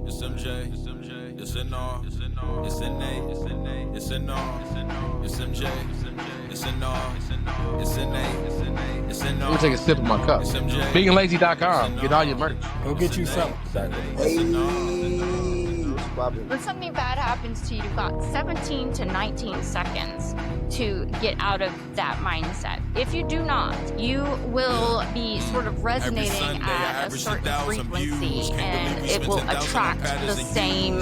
It's MJ, it's NR, it's NA, it's NR, it's MJ, it's NR, it's NA, it's NR. Let me take a sip of my cup. BeingLazy.com. Get all your merch. Go get you something. When something bad happens to you, you've got 17 to 19 seconds to get out of that mindset. If you do not, you will be sort of resonating at a certain frequency, and it will attract the same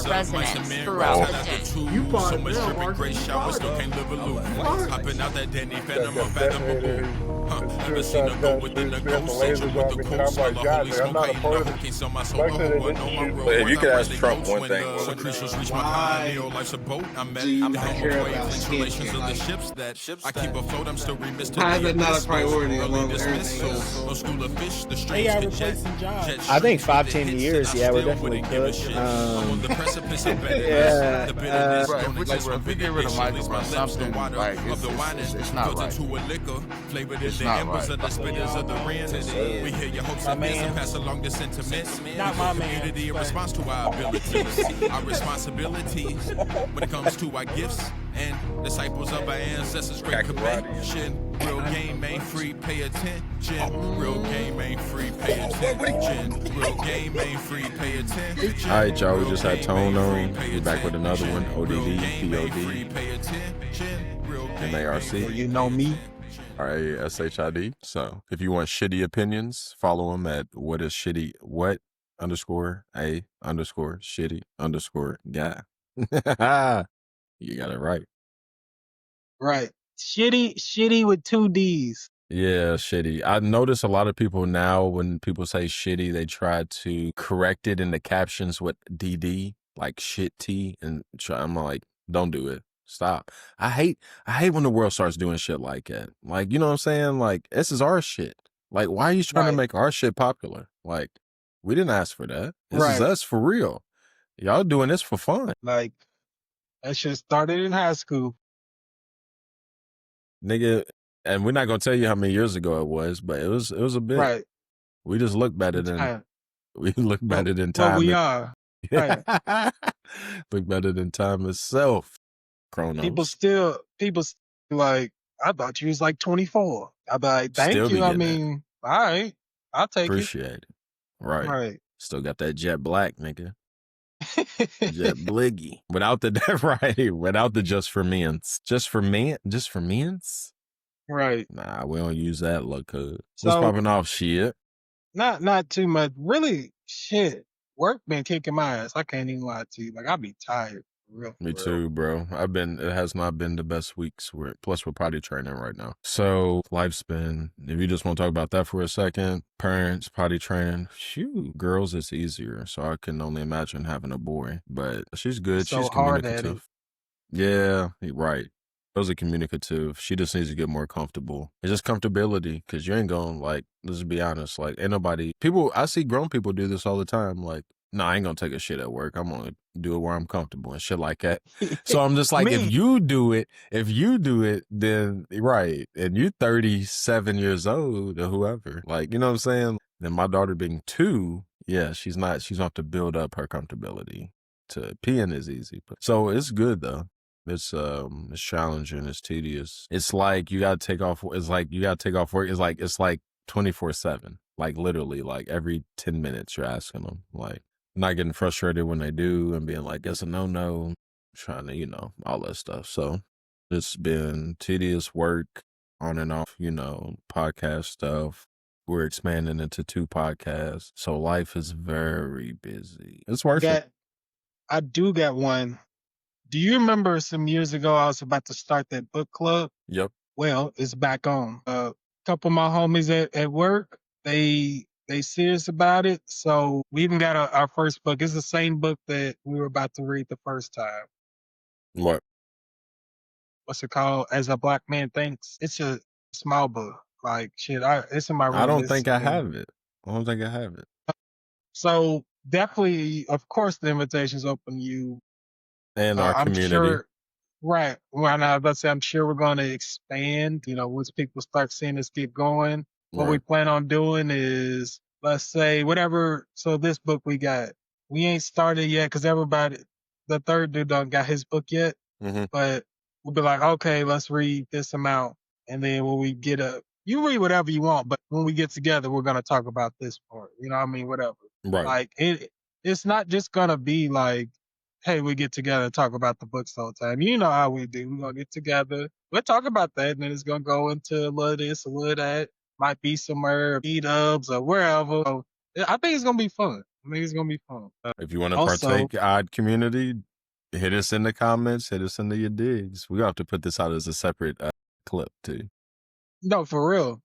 resonance throughout the day. You bought So much it, dripping, great showers, still can't live aloof. Hopping out that Danny Phantom, unfathomable. Never seen a go within the ghost, soldier with the cold smell of holy smoke. How you know who can't sell my soul? I know my road. But if you could ask Trump one thing, what Some would it be? creatures reach my pioneer, life's a boat. I'm at the helm of waves, installations of the ships that I keep afloat. I'm still remissed. How is that not a priority along with everything No else? school of fish, the They streams are get jet. replacing jobs. I think 5-10 years, yeah, we're definitely Give a good. shit. I'm on the precipice of better Yeah, The bitterness Right, don't if exist we when get rid of bitterness Michael leaves or my lips. The something, water like, of the wine it's not built right. into a liquor, flavored in It's the not embers right. of the spitters of the wind. We hear your hopes and fears and pass along the sentiments. Not my man, Community in but- response to our abilities, our responsibilities. When it comes to our gifts and disciples of our ancestors, great commission. Real game ain't free, pay attention. Real game ain't free, pay attention. Real game ain't free, pay attention. All right, y'all, we just had Real Tone game on. ain't free, We back with another one. pay ODD, attention. Real game ain't free, POD, pay attention. Real game MARC. ain't free, You know me. All right, SHID. So if you want shitty opinions, follow him at what underscore a underscore shitty underscore guy. You got it right. Right. Shitty with 2 D's. Yeah, shitty. I notice a lot of people now when people say shitty, they try to correct it in the captions with DD, like shit T, and I'm like, don't do it. Stop. I hate when the world starts doing shit like that. Like, you know what I'm saying? Like, this is our shit. Like, why are you trying to Right. make our shit popular? Like, we didn't ask for that. This is Right. us for real. Y'all doing this for fun. Like, that shit started in high school. Nigga, and we're not gonna tell you how many years ago it was, but it was a bit. Right. We just look better than Time. we look better than Well, time. we are. Right. Look better than time itself. Chronos. People like, I thought you was like 24. I'd be like, thank Still be you. I getting that. mean, all right. I'll take Appreciate it. Right. it. Right. Still got that jet black, nigga. Jet bliggy. Without the right. Without the just for men's. Just for men's? Right. Nah, we don't use that look code. So- What's popping off shit? Not too much. Really, shit. Work been kicking my ass. I can't even lie to you. Like, I be tired. For real. Me for real. too, bro. It has not been the best weeks. Plus we're potty training right now. So life's been, if you just want to talk about that for a second, parents, potty training, shoot, girls it's easier. So I can only imagine having a boy, but she's good. So She's hard at communicative. Yeah, right. Girls are communicative. She just needs to get more comfortable. It's just comfortability, because you ain't going, like, let's be honest, like, ain't nobody, I see grown people do this all the time, like, no, I ain't gonna take a shit at work. I'm gonna do it where I'm comfortable and shit like that. So I'm just like, Me. if you do it, then right. And you're 37 years old or whoever, like, you know what I'm saying? Then my daughter being 2, yeah, she's gonna have to build up her comfortability. To peeing is easy. So it's good though. It's challenging, it's tedious. It's like you gotta take off work. It's like 24/7. Like literally, like every 10 minutes you're asking them. Like not getting frustrated when they do and being like, it's a no, trying to, all that stuff. So it's been tedious work on and off, podcast stuff. We're expanding into 2 podcasts. So life is very busy. It's worth it. I do got one. Do you remember some years ago I was about to start that book club? Yep. Well, it's back on. A couple of my homies at work, they serious about it. So we even got our first book. It's the same book that we were about to read the first time. What? What's it called? As a Black Man Thinks. It's a small book. Like shit, it's in my room. I don't think I have it. So definitely, of course, the invitation's open to you. And our I'm community. sure, right. Well, now, let's say I'm sure we're going to expand, once people start seeing us get going. What we Right. plan on doing is let's say whatever. So this book we ain't started yet because the third dude don't got his book yet. Mm-hmm. But we'll be like, okay, let's read this amount, and then when we you read whatever you want, but when we get together, we're gonna talk about this part. You know what I mean? Whatever. Right. Like it's not just gonna be like, hey, we get together and talk about the books all the time. You know how we do. We're gonna get together, we'll talk about that, and then it's gonna go into a little this, a little that. Might be somewhere, meetups or wherever. So, I think it's gonna be fun. If you want to Also- partake, odd community, hit us in the comments. Hit us into your digs. We have to put this out as a separate clip too. No, for real.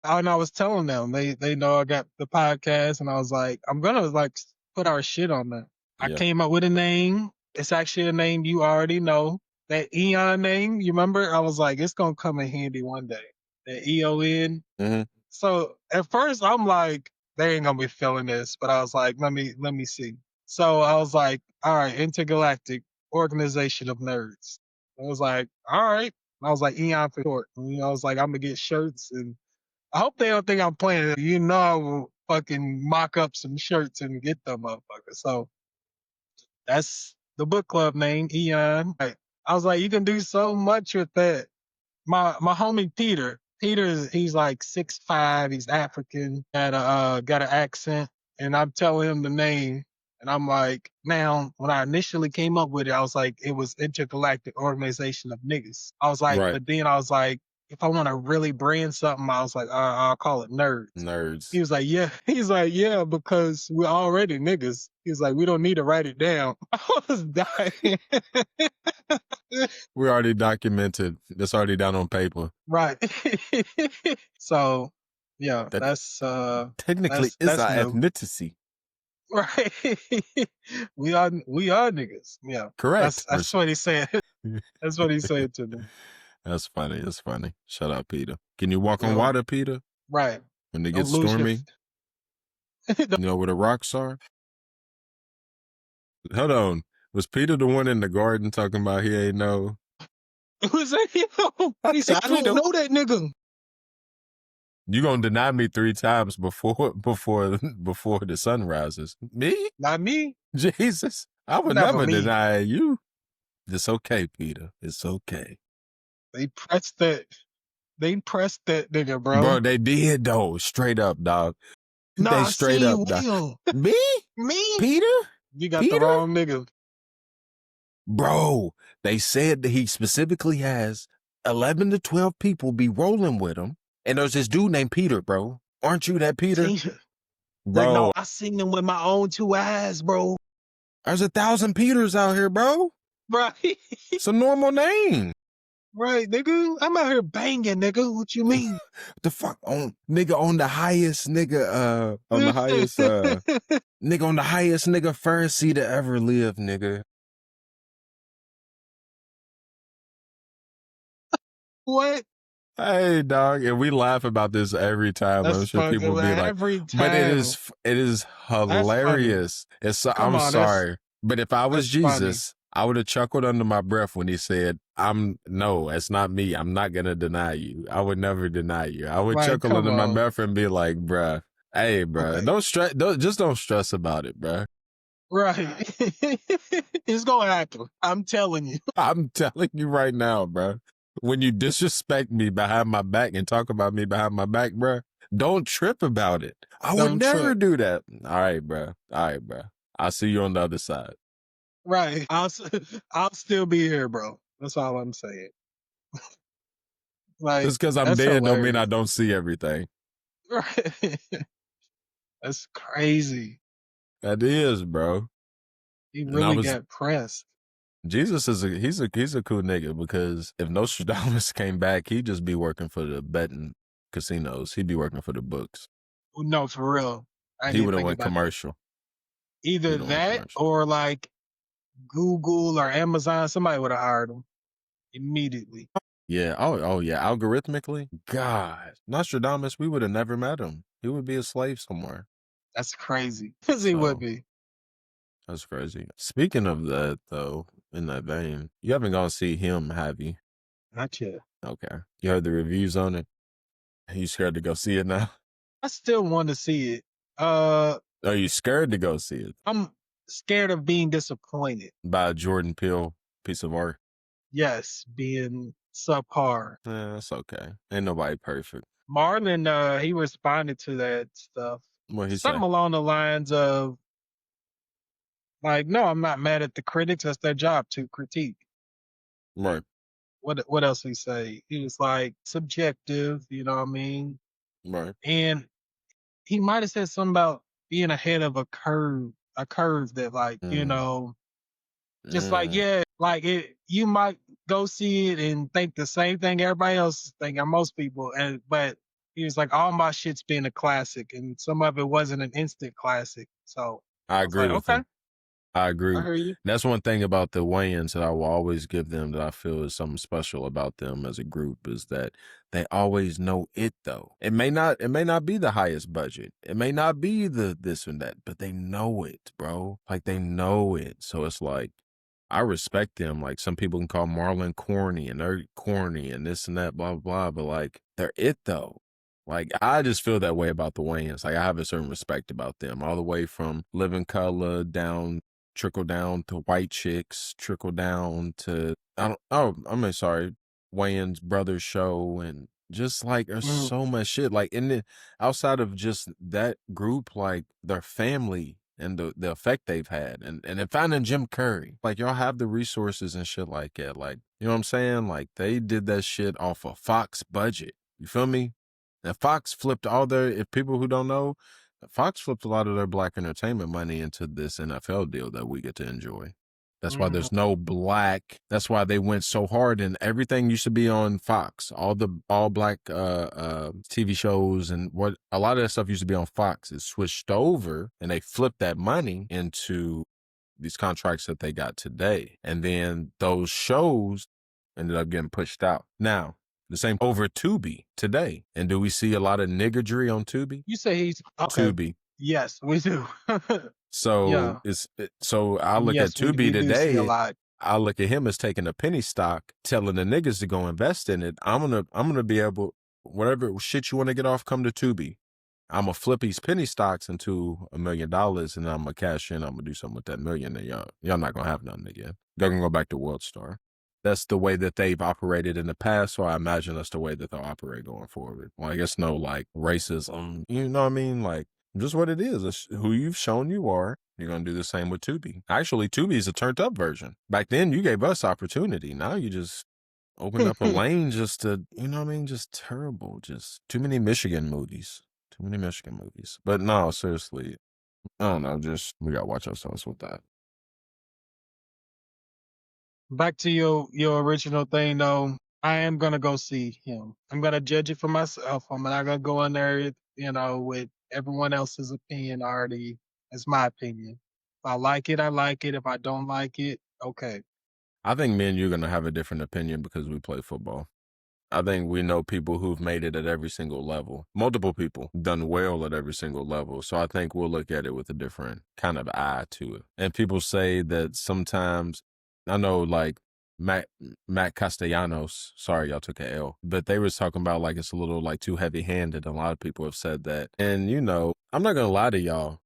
And I was telling them, they know I got the podcast, and I was like, I'm gonna like put our shit on there. I Yeah. came up with a name. It's actually a name you already know. That Eon name, you remember? I was like, it's gonna come in handy one day. That EON. Mm-hmm. So at first I'm like, they ain't gonna be feeling this, but I was like, let me see. So I was like, all right, Intergalactic Organization of Nerds. I was like, all right. I was like, Eon for short. And, I was like, I'm gonna get shirts, and I hope they don't think I'm playing it. You know, I will fucking mock up some shirts and get them motherfuckers. So that's the book club name, Eon. I was like, you can do so much with that. My homie he's like 6'5", he's African, got an accent, and I'm telling him the name, and I'm like, now when I initially came up with it, I was like, it was Intergalactic Organization of Niggas. I was like, Right. But then I was like, if I want to really brand something, I was like, I'll call it Nerds. Nerds. He was like, yeah. He's like, yeah, because we're already niggas. He's like, we don't need to write it down. I was dying. We already documented. It's already down on paper. Right. So, yeah, that's technically that's our new. ethnicity. Right. we are niggas. Yeah. Correct. That's what he said. That's what he said to me. That's funny. That's funny. Shout out, Peter. Can you walk on Yeah. water, Peter? Right. When it Don't gets lose your- stormy? You know where the rocks are? Hold on. Was Peter the one in the garden talking about he ain't know? Who's that? He said, I don't know that nigga. You gonna deny me 3 times before the sun rises? Me? Not me. Jesus. I would Never never me. deny you. It's okay, Peter. It's okay. They pressed that nigga, bro. Bro, they did though. Straight up, dog. Nah, they straight up, dog. Me? Me? Peter? You got Peter? the wrong nigga. Bro, they said that he specifically has 11 to 12 people be rolling with him. And there's this dude named Peter, bro. Aren't you that Peter? Bro, Like, no, I seen him with my own 2 eyes, bro. there's 1,000 Peters out here, bro. Right. It's a normal name. Right, nigga. I'm out here banging, nigga. What you mean? The fuck on the highest nigga Pharisee to ever live, nigga. What? Hey, dog, and we laugh about this every time. That's I'm sure people be like, every time. but it is hilarious. I'm sorry, but if I was Jesus, I would have chuckled under my breath when he said, no, it's not me. I'm not going to deny you. I would never deny you. I would chuckle under my breath and be like, bruh, hey, bruh, don't stress about it, bruh. Right. It's going to happen. I'm telling you. I'm telling you right now, bruh. When you disrespect me behind my back and talk about me behind my back, bruh, don't trip about it. I would never do that. All right, bruh. I'll see you on the other side. Right. I'll still be here, bro. That's all I'm saying. Like, just because I'm dead hilarious. don't mean I don't see everything. Right. That's crazy. That is, bro. He really got pressed. Jesus he's a cool nigga, because if Nostradamus came back, he'd just be working for the betting casinos. He'd be working for the books. No, for real. He would have went commercial. That. Either that or like Google or Amazon, somebody would have hired him immediately. Yeah. Oh yeah. Algorithmically, God, Nostradamus, we would have never met him. He would be a slave somewhere. That's crazy. Because he would be. That's crazy. Speaking of that, though, in that vein, you haven't gone to see him, have you? Not yet. Okay. You heard the reviews on it? You scared to go see it now? I still want to see it. Uh, Are you scared to go see it? I'm scared of being disappointed. By a Jordan Peele piece of art? Yes, being subpar. Yeah, that's okay. Ain't nobody perfect. Marlon, he responded to that stuff. What he Something say? along the lines of, like, no, I'm not mad at the critics. That's their job to critique. Right. What else he say? He was like subjective, you know what I mean? Right. And he might have said something about being ahead of a curve that, like, just like, yeah, like you might go see it and think the same thing everybody else think, or most people, but he was like, all my shit's been a classic, and some of it wasn't an instant classic. So I was agree like, with okay, him. I agree. I hear you. That's one thing about the Wayans that I will always give them that I feel is something special about them as a group is that they always know it though. It may not be the highest budget. It may not be the this and that, but they know it, bro. Like they know it. So it's like I respect them. Like some people can call Marlon corny and they're corny and this and that, blah, blah, blah. But like they're it though. Like I just feel that way about the Wayans. Like I have a certain respect about them all the way from Living Color down, trickle down to White Chicks, trickle down to, Wayans Brothers Show. And just like there's so much shit. Like outside of just that group, like their family and the effect they've had. And then finding Jim Curry, like y'all have the resources and shit like that. Like, you know what I'm saying? Like they did that shit off a Fox budget. You feel me? And Fox flipped if people who don't know, Fox flipped a lot of their black entertainment money into this NFL deal that we get to enjoy. That's why there's no black. That's why they went so hard, and everything used to be on Fox. All black TV shows and what a lot of that stuff used to be on Fox. It switched over, and they flipped that money into these contracts that they got today. And then those shows ended up getting pushed out. Now, the same over Tubi today. And do we see a lot of niggardry on Tubi? You say he's okay. Tubi. Yes, we do. So Yeah. so I look at Tubi we today. do see a lot. I look at him as taking a penny stock, telling the niggas to go invest in it. I'm gonna be able, whatever shit you want to get off, come to Tubi. I'm gonna flip these penny stocks into $1 million, and I'm gonna cash in. I'm gonna do something with that million, and y'all not gonna have nothing again. They're gonna go back to World Star. That's the way that they've operated in the past, so I imagine that's the way that they'll operate going forward. Like, it's no, like, racism, you know what I mean? Like, just what it is. It's who you've shown you are. You're going to do the same with Tubi. Actually, Tubi is a turned-up version. Back then, you gave us opportunity. Now you just open up a lane just to, you know what I mean? Just terrible. Just too many Michigan movies. Too many Michigan movies. But no, seriously, I don't know. Just, we got to watch ourselves with that. Back to your original thing though, I am gonna go see him. I'm gonna judge it for myself. I'm not gonna go in there, with everyone else's opinion already. It's my opinion. If I like it, I like it. If I don't like it, okay. I think me and you are going to have a different opinion because we play football. I think we know people who've made it at every single level. Multiple people done well at every single level. So I think we'll look at it with a different kind of eye to it. And people say that sometimes, I know like Matt Castellanos, sorry y'all took an L, but they was talking about like it's a little like too heavy-handed. A lot of people have said that. And I'm not going to lie to y'all.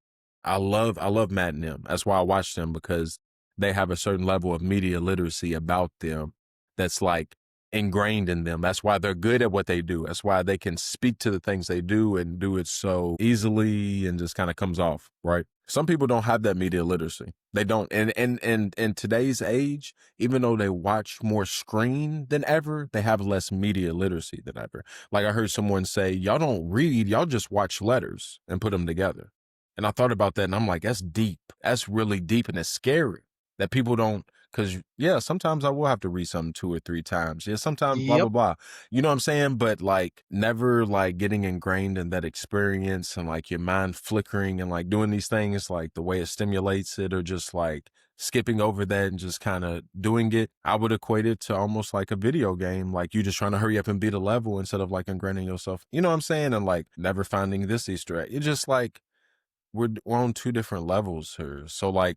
I love Matt and them. That's why I watch them, because they have a certain level of media literacy about them that's like ingrained in them. That's why they're good at what they do. That's why they can speak to the things they do and do it so easily and just kind of comes off, right? Some people don't have that media literacy. They don't. And in today's age, even though they watch more screen than ever, they have less media literacy than ever. Like I heard someone say, y'all don't read, y'all just watch letters and put them together. And I thought about that and I'm like, that's deep. That's really deep, and it's scary that people don't. Because, yeah, sometimes I will have to read something 2 or 3 times. Yeah, sometimes blah, blah, blah. You know what I'm saying? But, like, never, like, getting ingrained in that experience and, like, your mind flickering and, like, doing these things, like, the way it stimulates it, or just, like, skipping over that and just kind of doing it. I would equate it to almost like a video game. Like, you just trying to hurry up and beat a level instead of, like, ingraining yourself. You know what I'm saying? And, like, never finding this Easter egg. It's just, like, we're on 2 different levels here. So, like,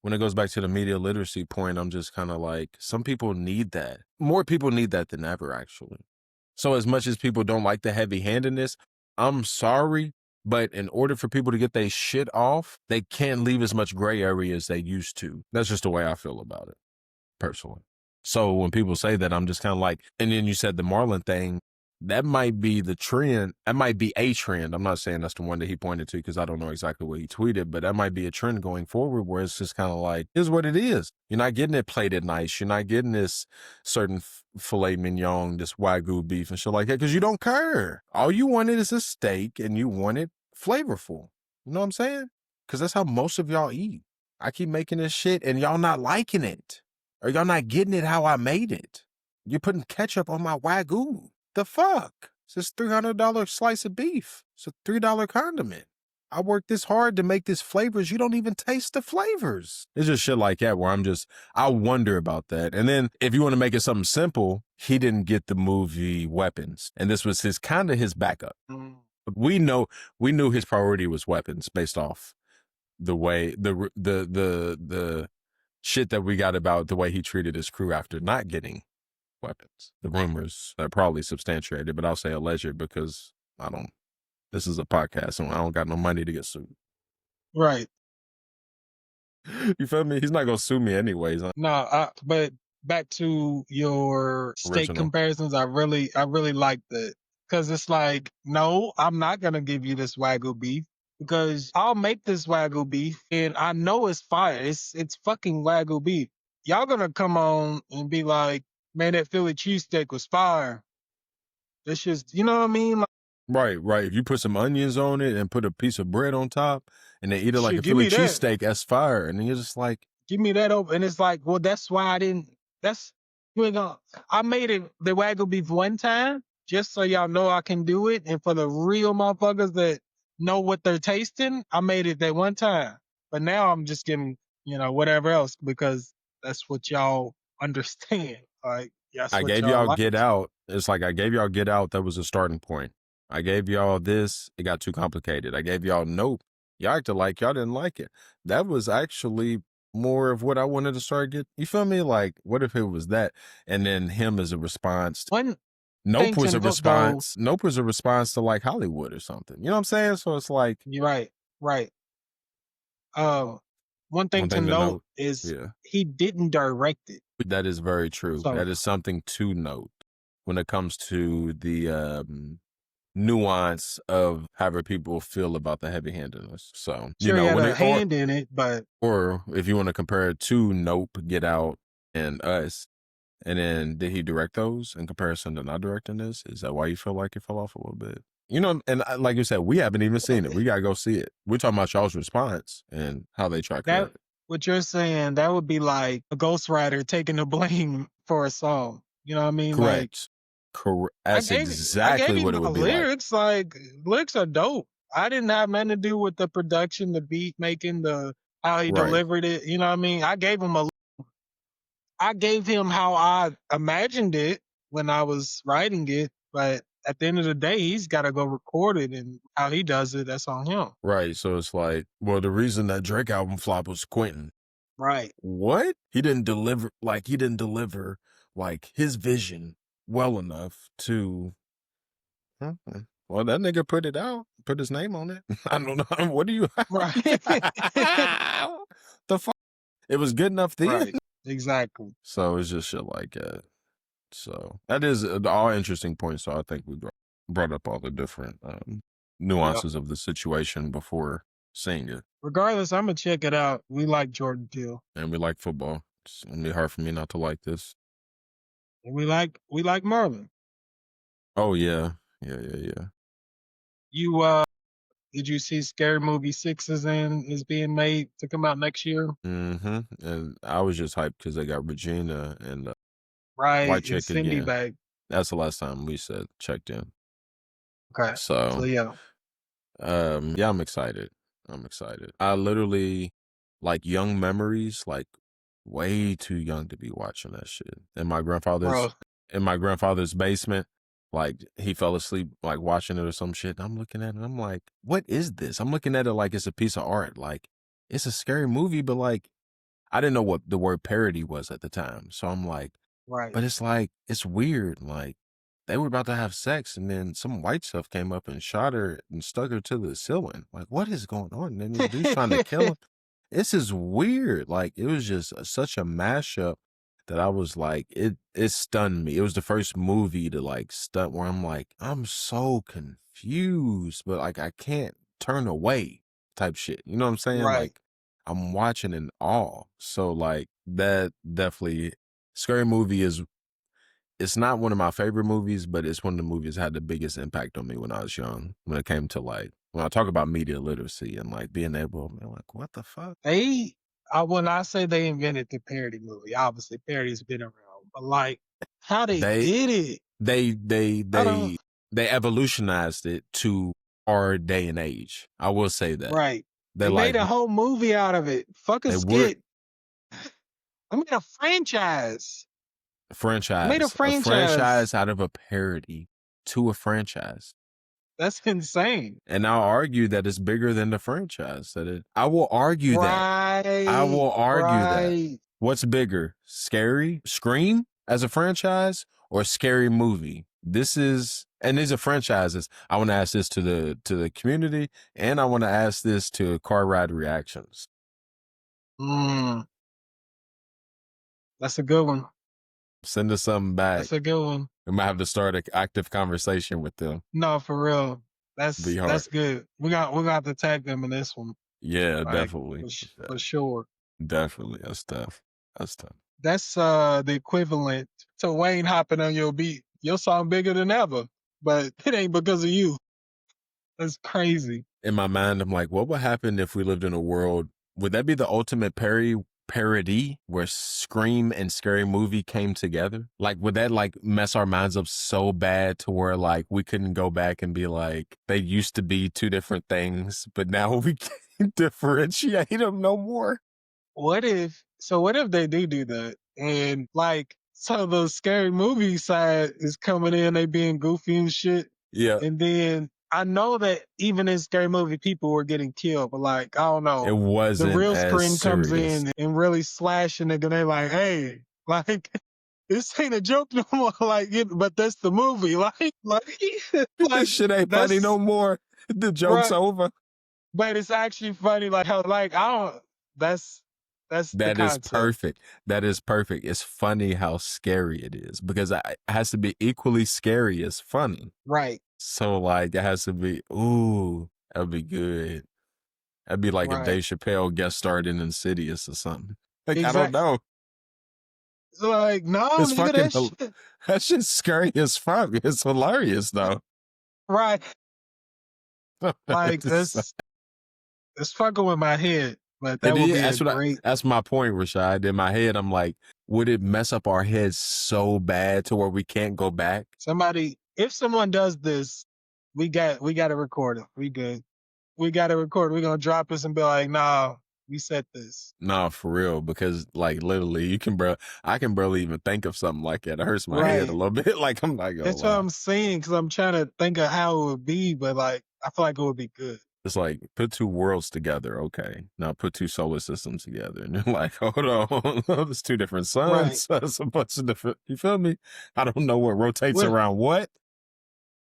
when it goes back to the media literacy point, I'm just kind of like, some people need that. More people need that than ever, actually. So as much as people don't like the heavy-handedness, I'm sorry, But in order for people to get their shit off, they can't leave as much gray area as they used to. That's just the way I feel about it, personally. So when people say that, I'm just kind of like, and then you said the Marlon thing, that might be the trend. That might be a trend. I'm not saying that's the one that he pointed to because I don't know exactly what he tweeted, but that might be a trend going forward where it's just kind of like, here's what it is. You're not getting it plated nice. You're not getting this certain filet mignon, this Wagyu beef and shit like that because you don't care. All you wanted is a steak and you want it flavorful. You know what I'm saying? Because that's how most of y'all eat. I keep making this shit and y'all not liking it. Or y'all not getting it how I made it. You're putting ketchup on my Wagyu. The fuck? It's this $300 slice of beef. It's a $3 condiment. I worked this hard to make this flavors. You don't even taste the flavors. It's just shit like that where I wonder about that. And then if you want to make it something simple, he didn't get the movie Weapons. And this was kind of his backup. We knew his priority was Weapons based off the way, the shit that we got about the way he treated his crew after not getting Weapons. The rumors are probably substantiated, but I'll say alleged because this is a podcast and I don't got no money to get sued. Right. You feel me? He's not going to sue me anyways. No, but back to your steak comparisons, I really like that. Because it's like, no, I'm not going to give you this Wagyu beef because I'll make this Wagyu beef and I know it's fire. It's fucking Wagyu beef. Y'all going to come on and be like, man, that Philly cheesesteak was fire. It's just, you know what I mean? Like, right. If you put some onions on it and put a piece of bread on top and they eat it like a Philly cheesesteak, that's fire. And then you're just like, give me that over. And it's like, well, that's why I made it the Wagyu beef one time just so y'all know I can do it. And for the real motherfuckers that know what they're tasting, I made it that one time. But now I'm just getting, whatever else because that's what y'all understand. Like, I gave y'all Get Out. It's like I gave y'all Get Out. That was a starting point. I gave y'all this. It got too complicated. I gave y'all Nope. Y'all acted like y'all didn't like it. That was actually more of what I wanted to start getting. You feel me? Like, what if it was that? And then him as a response. Nope was a response. Nope was a response to like Hollywood or something. You know what I'm saying? So it's like. You're right. One thing to note is he didn't direct it. That is very true. So, that is something to note when it comes to the nuance of however people feel about the heavy-handedness. So, sure, he had a hand in it, but... Or if you want to compare it to Nope, Get Out, and Us, and then did he direct those in comparison to not directing this? Is that why you feel like it fell off a little bit? And like you said, we haven't even seen it. We got to go see it. We're talking about y'all's response and how they try to create it. What you're saying, that would be like a ghostwriter taking the blame for a song. You know what I mean? Correct. That's exactly what it would be lyrics, like lyrics are dope. I didn't have nothing to do with the production, the beat making, how he delivered it. You know what I mean? I gave him how I imagined it when I was writing it, but at the end of the day, he's got to go record it, and how he does it, that's on him. Right. So it's like, well, the reason that Drake album flop was Quentin. Right. What? He didn't deliver his vision well enough to. Well, that nigga put it out, put his name on it. I don't know. What do you? Right. The fuck? It was good enough then. Right. Exactly. So it's just shit like that. So that is all interesting points. So I think we brought up all the different nuances of the situation before seeing it. Regardless, I'm gonna check it out. We like Jordan Peele, and we like football. It's gonna be hard for me not to like this. And we like Marlon. Oh yeah. You did you see Scary Movie 6 is being made to come out next year? Mm-hmm. And I was just hyped because they got Regina and white chick Cindy again. Back. That's the last time we said checked in. Okay. So yeah. I'm excited. I literally like young memories, like way too young to be watching that shit. In my grandfather's basement, like he fell asleep like watching it or some shit. And I'm looking at it, I'm like, what is this? I'm looking at it like it's a piece of art. Like it's a scary movie, but like I didn't know what the word parody was at the time. So I'm like, right. But it's like, it's weird. Like they were about to have sex, and then some white stuff came up and shot her and stuck her to the ceiling. Like, what is going on? And then this dude's trying to kill him. This is weird. Like, it was just such a mashup that I was like, it stunned me. It was the first movie to like stun where I'm like, I'm so confused, but like I can't turn away type shit. You know what I'm saying? Right. Like, I'm watching in awe. So like that definitely, Scary Movie it's not one of my favorite movies, but it's one of the movies that had the biggest impact on me when I was young. When it came to like, when I talk about media literacy and like being able, man, like, what the fuck? When I say they invented the parody movie, obviously parody's been around, but like how they did it. They evolutionized it to our day and age. I will say that. Right. They like, made a whole movie out of it. Fuck a skit. I made a franchise. Made a franchise out of a parody to a franchise. That's insane. And I'll argue that it's bigger than the franchise. I will argue that. I will argue that. What's bigger? Scream as a franchise or Scary Movie? These are franchises. I want to ask this to the community, and I want to ask this to Car Ride Reactions. That's a good one. Send us something back. That's a good one. We might have to start an active conversation with them. No, for real. That's good. We got to tag them in this one. Yeah, like, definitely. For sure. Definitely. That's tough. That's the equivalent to Wayne hopping on your beat. Your song bigger than ever, but it ain't because of you. That's crazy. In my mind, I'm like, what would happen if we lived in a world? Would that be the ultimate parody where Scream and Scary Movie came together? Like, would that like mess our minds up so bad to where like we couldn't go back and be like, they used to be two different things, but now we can't differentiate them no more? What if they do that? And like, so the Scary Movie side is coming in, they being goofy and shit. Yeah. And then I know that even in Scary Movie, people were getting killed, but like, I don't know. It wasn't the real as Scream comes serious. in and really slashing nigga. They're like, hey, like, this ain't a joke no more. Like, but that's the movie. Like this shit ain't funny no more. The joke's over. But it's actually funny. Like how, like, that is perfect. That is perfect. It's funny how scary it is because it has to be equally scary as funny. Right. So like it has to be, ooh, that'd be good. That'd be like a Dave Chappelle guest starred in Insidious or something. Like, exactly. I don't know. Like, no, it's fucking, that's just scary as fuck. It's hilarious though. Right. Like this, it's fucking with my head. But that would be great. That's my point, Rashid. In my head, I'm like, would it mess up our heads so bad to where we can't go back? If someone does this, we got to record it. We good. We got to record it. We're going to drop this and be like, nah, we said this. Nah, for real. Because like literally I can barely even think of something like that. It hurts my head a little bit. Like I'm like, that's what I'm saying. Cause I'm trying to think of how it would be, but like, I feel like it would be good. It's like, put two worlds together, okay. Now put two solar systems together. And you're like, hold on, there's two different suns. Right. That's a bunch of different, you feel me? I don't know what rotates around what.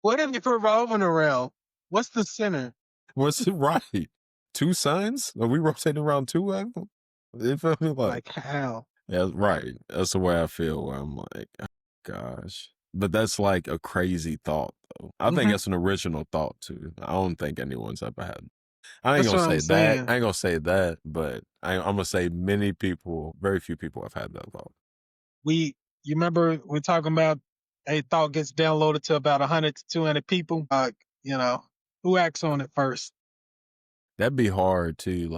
What if you're revolving around? What's the center? What's it right? Two suns? Are we rotating around two of them? You feel me? Like how? Yeah, right. That's the way I feel where I'm like, oh, gosh. But that's like a crazy thought, though. I think that's an original thought, too. I don't think anyone's ever had. I ain't going to say that. I ain't going to say that, but I'm going to say very few people have had that thought. You remember we're talking about a thought gets downloaded to about 100 to 200 people? Who acts on it first? That'd be hard, too,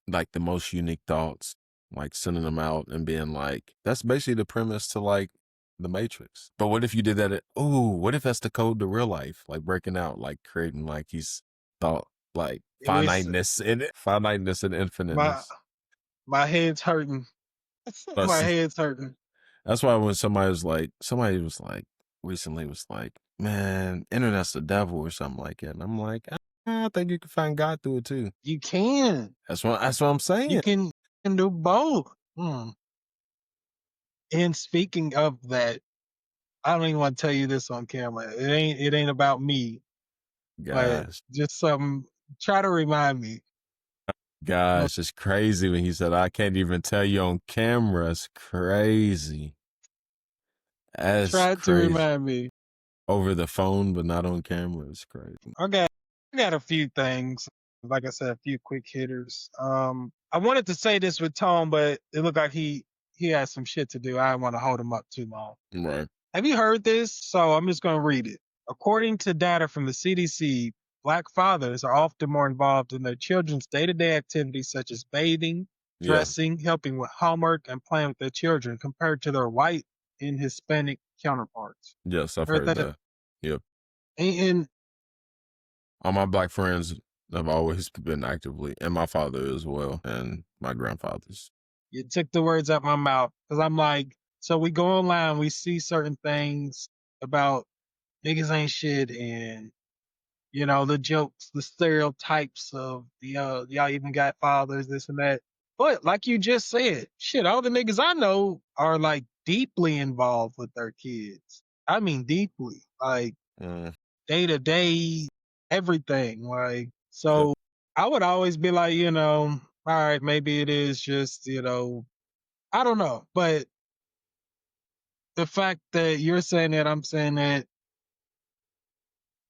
like the most unique thoughts, like sending them out and being like, that's basically the premise to, like, The Matrix. But what if you did that? What if that's the code to real life? Like breaking out, like creating, like he's thought, like finiteness and infiniteness. My head's hurting. My head's hurting. That's why when somebody was like recently was like, man, internet's the devil or something like that. And I'm like, I think you can find God through it too. You can. That's what I'm saying. You can do both. And speaking of that, I don't even want to tell you this on camera. It ain't about me, but Gosh, just something. Try to remind me. gosh, it's crazy when he said, I can't even tell you on camera. It's crazy. That's Try to crazy. remind me. Over the phone, but not on camera. It's crazy. I got a few things. Like I said, a few quick hitters. I wanted to say this with Tone, but it looked like he has some shit to do. I didn't want to hold him up too long. Right. Have you heard this? So I'm just going to read it. According to data from the CDC, Black fathers are often more involved in their children's day-to-day activities such as bathing, Yeah. dressing, helping with homework, and playing with their children compared to their white and Hispanic counterparts. Yes, I've heard that. Yep. And All my Black friends have always been actively, and my father as well, and my grandfathers. you took the words out my mouth because I'm like, so we go online, we see certain things about niggas ain't shit, and you know the jokes, the stereotypes of the y'all even got fathers, this and that. But like you just said, shit, all the niggas I know are like deeply involved with their kids. I mean, deeply, like day to day, everything. Like, so I would always be like, you know, all right, maybe it is just, you know, I don't know. But the fact that you're saying that, I'm saying that,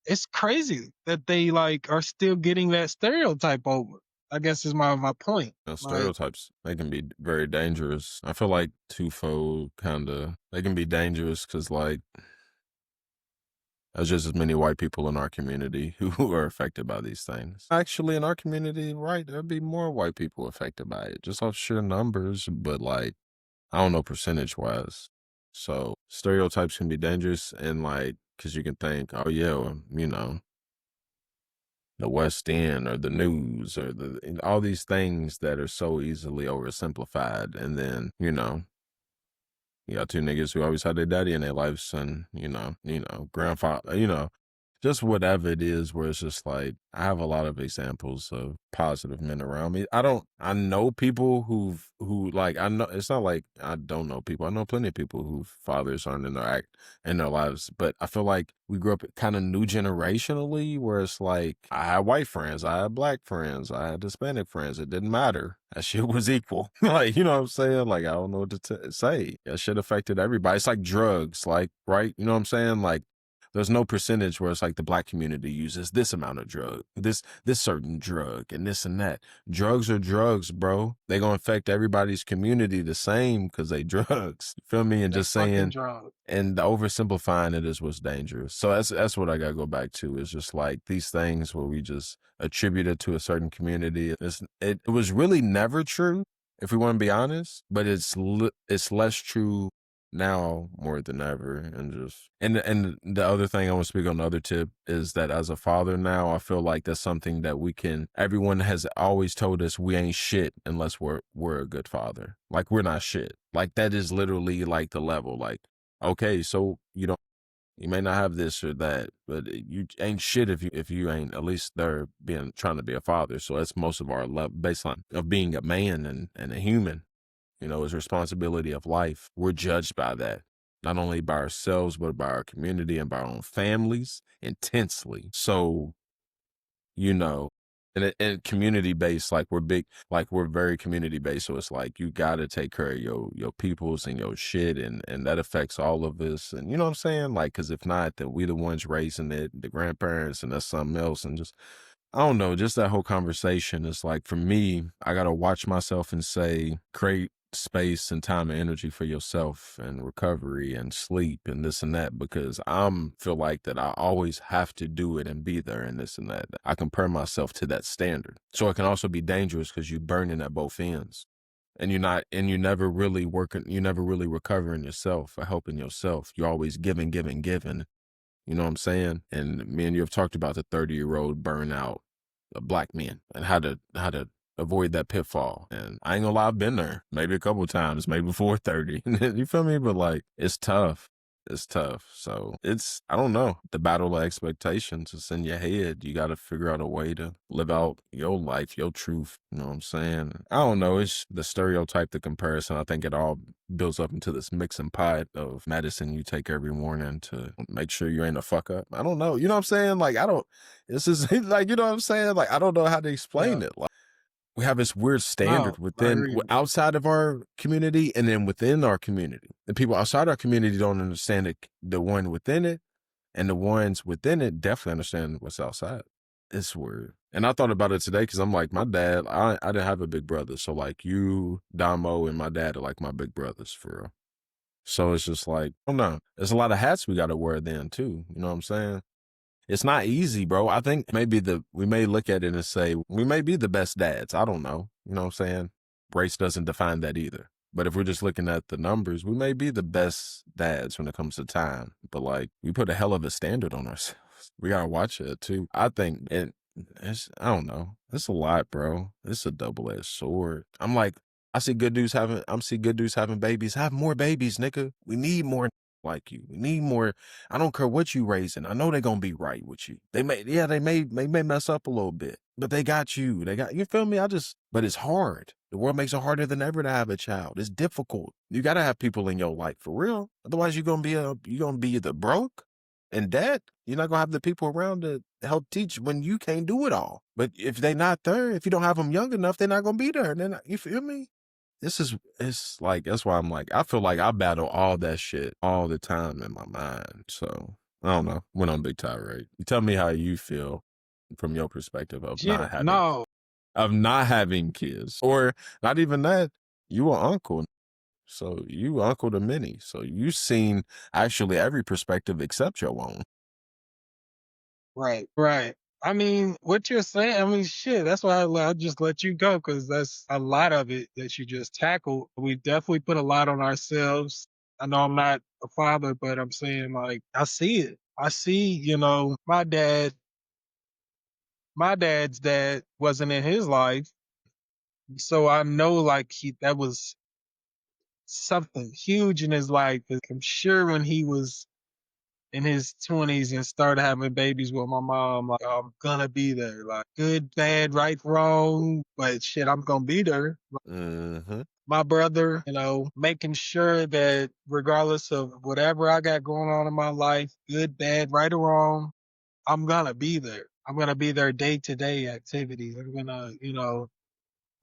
it's crazy that they like are still getting that stereotype over. I guess is my point. Stereotypes, they can be very dangerous. I feel like twofold, kind of. They can be dangerous because, like, there's just as many white people in our community who are affected by these things. Actually, in our community, right, there'd be more white people affected by it, just off sheer numbers, but, like, I don't know percentage-wise. So stereotypes can be dangerous, and, like, because you can think, oh, yeah, well, you know, the West End or the news or all these things that are so easily oversimplified. And then, you know, you got two niggas who always had their daddy in their lives and, you know, grandfather, you know, just whatever it is where it's just like, I have a lot of examples of positive men around me. I know people who like, I know, it's not like I don't know people. I know plenty of people whose fathers aren't in their lives, but I feel like we grew up kind of new generationally where it's like, I had white friends, I had Black friends, I had Hispanic friends. It didn't matter. That shit was equal. Like, you know what I'm saying? Like, I don't know what to say. That shit affected everybody. It's like drugs, like, right? You know what I'm saying? Like, there's no percentage where it's like the Black community uses this amount of drug, this certain drug, and this and that. Drugs are drugs, bro. They gonna affect everybody's community the same because they drugs. You feel me? And just saying, and the oversimplifying it is what's dangerous. So that's what I gotta go back to. Is just like these things where we just attribute it to a certain community. It was really never true, if we want to be honest, but it's less true now more than ever. And the other thing I want to speak on, the other tip, is that as a father now, I feel like that's something that everyone has always told us we ain't shit unless we're a good father. Like, we're not shit. Like, that is literally like the level. Like, okay, so you may not have this or that, but you ain't shit if you ain't at least there trying to be a father. So that's most of our baseline of being a man and a human. You know, is responsibility of life. We're judged by that, not only by ourselves, but by our community and by our own families intensely. So, you know, and community based, like we're very community based. So it's like, you got to take care of your peoples and your shit. And that affects all of us. And you know what I'm saying? Like, cause if not, then we the ones raising it, the grandparents, and that's something else. And just, I don't know, just that whole conversation is like, for me, I got to watch myself and say, create space and time and energy for yourself and recovery and sleep and this and that, because feel like that I always have to do it and be there and this and that. I compare myself to that standard. So it can also be dangerous because you're burning at both ends. And you're never really recovering yourself or helping yourself. You're always giving. You know what I'm saying? And me and you have talked about the 30-year-old burnout of Black men and how to avoid that pitfall. And I ain't gonna lie, I've been there maybe a couple of times, maybe before 30. You feel me? But like, it's tough. It's tough. So I don't know. The battle of expectations is in your head. You got to figure out a way to live out your life, your truth. You know what I'm saying? I don't know. It's the stereotype, the comparison. I think it all builds up into this mixing pot of medicine you take every morning to make sure you ain't a fuck up. I don't know. You know what I'm saying? Like, this is like, you know what I'm saying? Like, I don't know how to explain it. Like, we have this weird standard outside of our community and then within our community. The people outside our community don't understand it, the one within it, and the ones within it definitely understand what's outside. It's weird. And I thought about it today because I'm like, my dad, I didn't have a big brother. So like you, Damo, and my dad are like my big brothers for real. So it's just like, I don't know. There's a lot of hats we got to wear then too. You know what I'm saying? It's not easy, bro. I think maybe we may look at it and say, we may be the best dads. I don't know. You know what I'm saying? Race doesn't define that either. But if we're just looking at the numbers, we may be the best dads when it comes to time. But like, we put a hell of a standard on ourselves. We got to watch it too. I think I don't know. It's a lot, bro. It's a double-edged sword. I'm like, I see good dudes having babies. Have more babies, nigga. We need more like you. We need more. I don't care what you raising. I know they're gonna be right with you. They may mess up a little bit, but they got you. You feel me? But it's hard. The world makes it harder than ever to have a child. It's difficult. You gotta have people in your life for real. Otherwise, you're gonna be either broke, in debt. You're not gonna have the people around to help teach when you can't do it all. But if they're not there, if you don't have them young enough, they're not gonna be there. You feel me? It's like, that's why I'm like, I feel like I battle all that shit all the time in my mind. So I don't know. Went on big tirade. You tell me how you feel from your perspective of not having kids, or not even that. You an uncle, so you uncle to many. So you've seen actually every perspective except your own. Right. I mean, what you're saying, I mean, shit, that's why I'll just let you go, because that's a lot of it that you just tackled. We definitely put a lot on ourselves. I know I'm not a father, but I'm saying, like, I see it. I see, my dad's dad wasn't in his life. So I know, like, that was something huge in his life. I'm sure when he was in his 20s and started having babies with my mom, like, I'm gonna be there. Like, good, bad, right, wrong, but shit, I'm gonna be there. Mm-hmm. My brother, making sure that regardless of whatever I got going on in my life, good, bad, right, or wrong, I'm gonna be there. I'm gonna be there day-to-day activities. I'm gonna,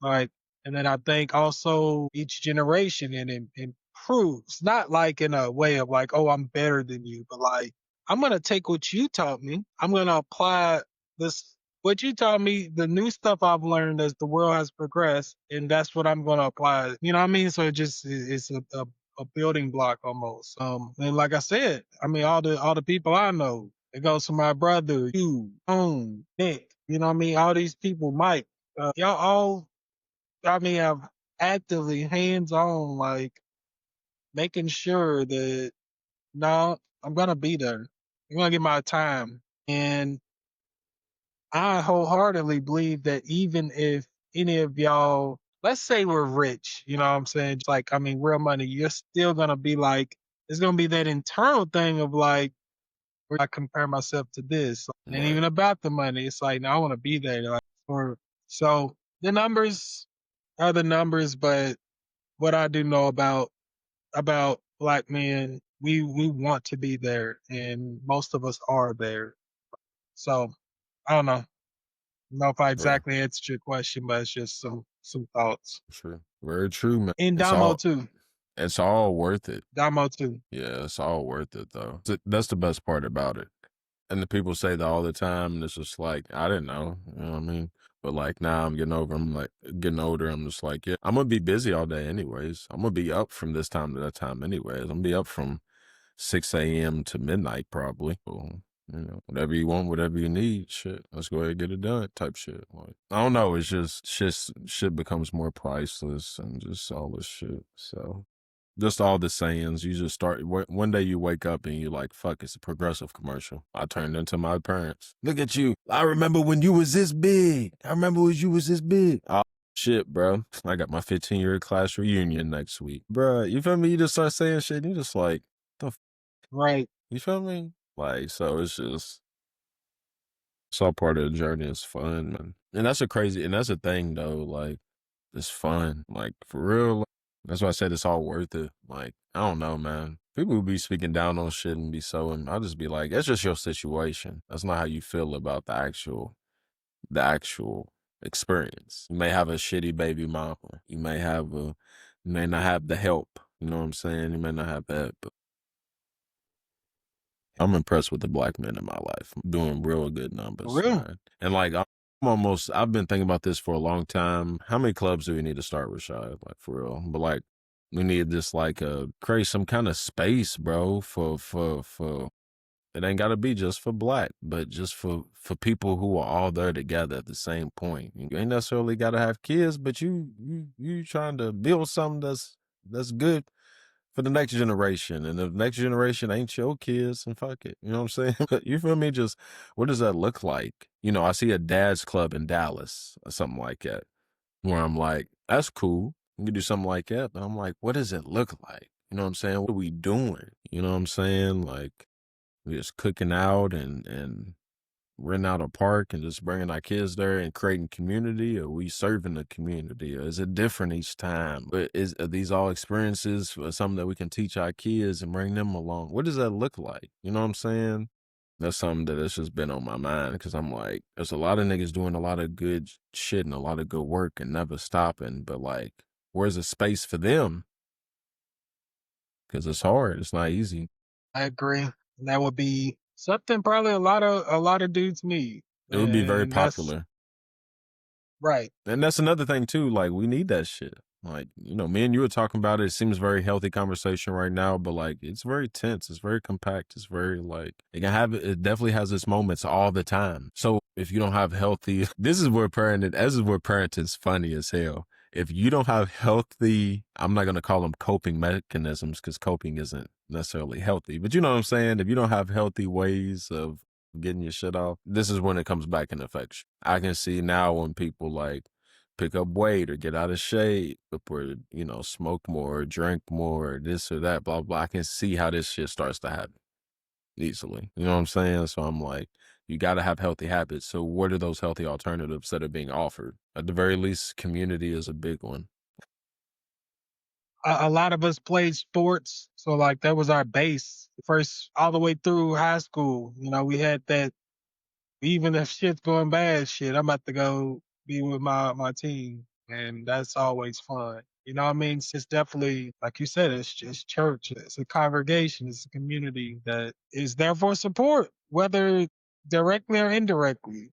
like, and then I think also each generation it improves, not like in a way of like, oh, I'm better than you, but like, I'm going to take what you taught me. I'm going to apply what you taught me, the new stuff I've learned as the world has progressed. And that's what I'm going to apply. You know what I mean? So it's a building block almost. And like I said, I mean, all the people I know, it goes to my brother, you, Nick, you know what I mean? All these people, Mike, y'all all, I'm actively hands-on, like, making sure that, no, I'm going to be there. I'm going to get my time. And I wholeheartedly believe that even if any of y'all, let's say we're rich, you know what I'm saying? Just like, I mean, real money, you're still going to be like, it's going to be that internal thing of like, where I compare myself to this. Right. And even about the money, it's like, no, I want to be there. Like, so the numbers are the numbers, but what I do know about Black men, we want to be there, and most of us are there. So I don't know. Know if I exactly answered your question, but it's just some thoughts. True. Very true, man. And Damo too. It's all worth it. Damo too. Yeah, it's all worth it though. That's the best part about it. And the people say that all the time, and it's just like, I didn't know, you know what I mean? But like now I'm getting older, I'm just like, yeah, I'm gonna be busy all day anyways. I'm gonna be up from this time to that time anyways. I'm gonna be up from 6 a.m. to midnight probably. So, whatever you want, whatever you need, shit, let's go ahead and get it done type shit. Like, I don't know, it's just shit becomes more priceless and just all this shit. So just all the sayings, you just start, one day you wake up and you're like, fuck, it's a Progressive commercial. I turned into my parents. Look at you. I remember when you was this big. Oh, shit, bro. I got my 15-year class reunion next week. Bro, you feel me? You just start saying shit and you just like, the Right. You feel me? Like, so it's all part of the journey. It's fun, man. And that's the thing though, like, it's fun. Like, for real. That's why I said it's all worth it. Like, I don't know, man. People who be speaking down on shit and be so, and I'll just be like, that's just your situation. That's not how you feel about the actual experience. You may have a shitty baby mama. You may not have the help. You know what I'm saying? You may not have that, but I'm impressed with the black men in my life. I'm doing real good numbers, For real. man. And like, I've been thinking about this for a long time. How many clubs do we need to start, Rashad? Like, for real. But like, we need this, like, create some kind of space, bro, for it ain't gotta be just for black, but just for people who are all there together at the same point. You ain't necessarily gotta have kids, but you trying to build something that's good for the next generation. And the next generation ain't your kids, and fuck it. You know what I'm saying? You feel me? Just what does that look like? You know, I see a dad's club in Dallas or something like that, where I'm like, that's cool. You can do something like that. But I'm like, what does it look like? You know what I'm saying? What are we doing? You know what I'm saying? Like, we just cooking out and renting out a park and just bringing our kids there and creating community, or we serving the community, or is it different each time? But are these all experiences for something that we can teach our kids and bring them along? What does that look like? You know what I'm saying? That's something that has just been on my mind, because I'm like, there's a lot of niggas doing a lot of good shit and a lot of good work and never stopping, but like, where's the space for them? Because it's hard. It's not easy. I agree. And that would be something probably a lot of dudes need. It would be very And that's popular. right. And that's another thing too. Like, we need that shit. Like, you know, me and you were talking about it. It seems very healthy conversation right now, but like, it's very tense. It's very compact. It's very like, it definitely has its moments all the time. So if you don't have healthy, this is where parenting's funny as hell. If you don't have healthy, I'm not going to call them coping mechanisms, because coping isn't necessarily healthy, but you know what I'm saying? If you don't have healthy ways of getting your shit off, this is when it comes back and affects you. I can see now when people like pick up weight or get out of shape, or, you know, smoke more, or drink more, or this or that, blah, blah. I can see how this shit starts to happen easily. You know what I'm saying? So I'm like, you got to have healthy habits. So what are those healthy alternatives that are being offered? At the very least, community is a big one. A lot of us played sports, so like that was our base. First, all the way through high school, you know, we had that. Even if shit's going bad, shit, I'm about to go be with my team, and that's always fun. You know what I mean? It's definitely, like you said, it's just church. It's a congregation. It's a community that is there for support, whether directly or indirectly.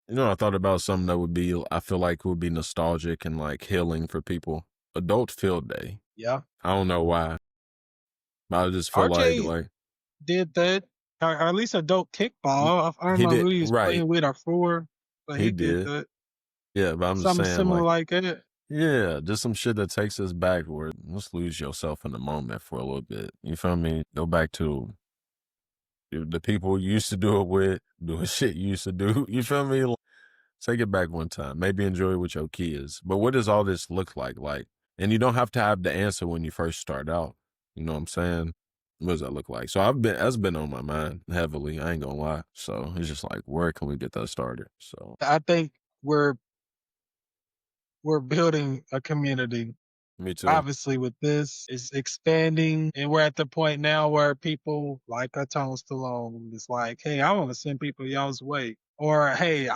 You know, I thought about something that I feel like would be nostalgic and like healing for people. Adult Field Day. Yeah. I don't know why. But I just feel RJ did that, or at least adult kickball. I don't he know did, who he was right. playing with or for, but He he did did. that. Yeah, but I'm just Something saying, similar like, like that. yeah, just some shit that takes us backward. Let's lose yourself in the moment for a little bit. You feel me? Go back to the people you used to do it with, doing shit you used to do. You feel me? Like, take it back one time. Maybe enjoy it with your kids. But what does all this look like? Like, and you don't have to have the answer when you first start out. You know what I'm saying? What does that look like? So that's been on my mind heavily. I ain't gonna lie. So it's just like, where can we get that started? So I think we're building a community. me too. Obviously, with this, it's expanding, and we're at the point now where people like a Tone Stallone is like, "Hey, I want to send people y'all's way," or "Hey,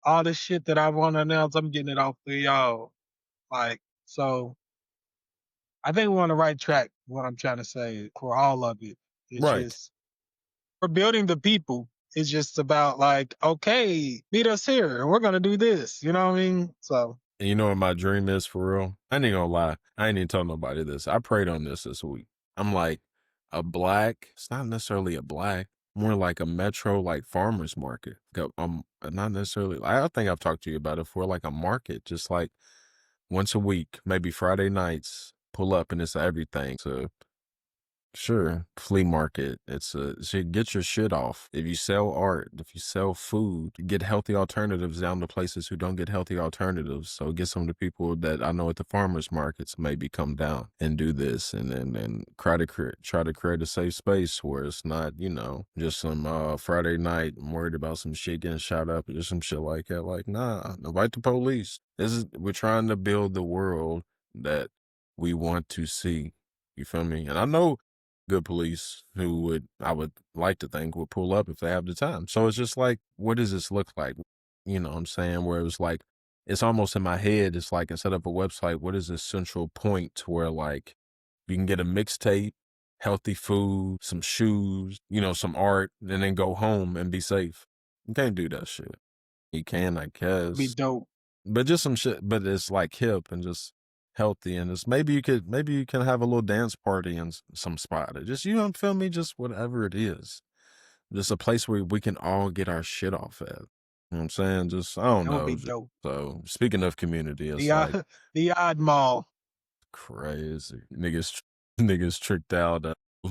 all the shit that I want to announce, I'm getting it off through y'all." Like, so I think we're on the right track. What I'm trying to say for all of it, it's Right. just we're building the people. It's just about like, okay, meet us here, and we're gonna do this. You know what I mean? So. And you know what my dream is for real? I ain't gonna lie. I ain't even telling nobody this. I prayed on this week. I'm like, it's not necessarily a black, more like a metro, like farmer's market. Not necessarily, I think I've talked to you about it for like a market, just like once a week, maybe Friday nights, pull up and it's everything. So Sure, flea market. So get your shit off. If you sell art, if you sell food, get healthy alternatives down to places who don't get healthy alternatives. So get some of the people that I know at the farmers markets maybe come down and do this, and then try to create a safe space where it's not, just some Friday night. I'm worried about some shit getting shot up or just some shit like that. Like, nah, invite the police. We're trying to build the world that we want to see. You feel me? And I know good police who I would like to think would pull up if they have the time. So it's just like, what does this look like? You know what I'm saying? Where it was like, it's almost in my head. It's like, instead of a website, what is this central point where like you can get a mixtape, healthy food, some shoes, some art, and then go home and be safe? You can't do that shit. You can, I Be guess. dope. But just some shit, but it's like hip and just healthy, and it's maybe you can have a little dance party in some spot, or just, feel me, just whatever it is, just a place where we can all get our shit off at. You know what I'm saying? Just, I don't That would know. be dope. So speaking of community, it's The like the odd mall. crazy niggas tricked out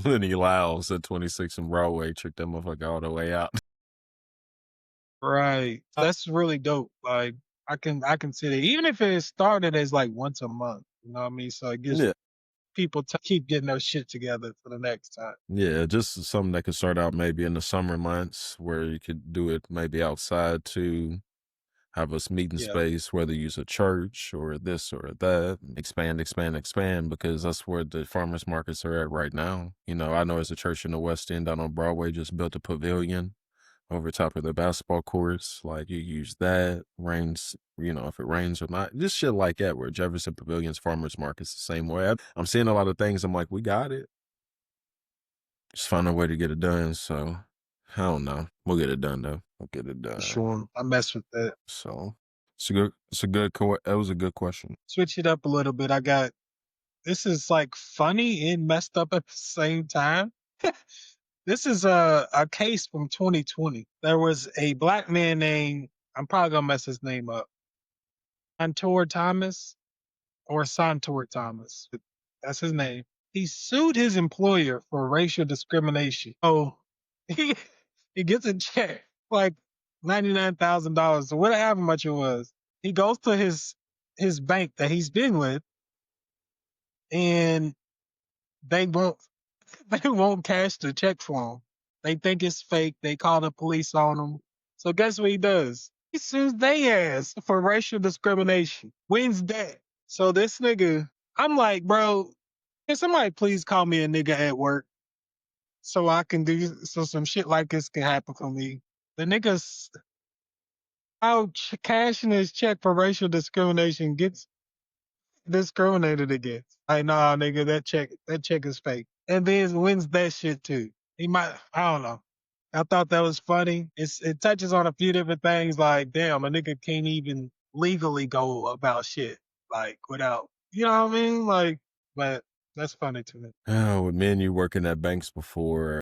Lenny Lyles at 26 and Broadway, tricked that motherfucker all the way out. Right. That's really dope. Like I can see that, even if it started as like once a month. You know what I mean? So it gives Yeah. people to keep getting their shit together for the next time. Yeah, just something that could start out maybe in the summer months where you could do it maybe outside to have us meeting Yeah. space, whether you use a church or this or that, expand, because that's where the farmers markets are at right now. I know there's a church in the West End down on Broadway just built a pavilion over top of the basketball courts. Like, you use that, rains, if it rains or not, just shit like that, where Jefferson Pavilion's farmers market's the same way. I'm seeing a lot of things. I'm like, we got it. Just find a way to get it done. So I don't know. We'll get it done though. We'll get it done. Sure. I mess with that. So that was a good question. Switch it up a little bit. This is like funny and messed up at the same time. This is a case from 2020. There was a black man named, I'm probably gonna mess his name up, Santor Thomas. That's his name. He sued his employer for racial discrimination. Oh, he gets a check like $99,000 or whatever much it was. He goes to his bank that he's been with, and they won't cash the check for him. They think it's fake. They call the police on him. So guess what he does? He sues their ass for racial discrimination. Wins that. So this nigga, I'm like, bro, can somebody please call me a nigga at work so some shit like this can happen for me? The nigga's out cashing his check for racial discrimination gets discriminated against. Like, nah, nigga, that check is fake. And then wins that shit too. I don't know. I thought that was funny. It touches on a few different things. Like, damn, a nigga can't even legally go about shit like without, you know what I mean? Like, but that's funny to me. Oh, with me and you working at banks before,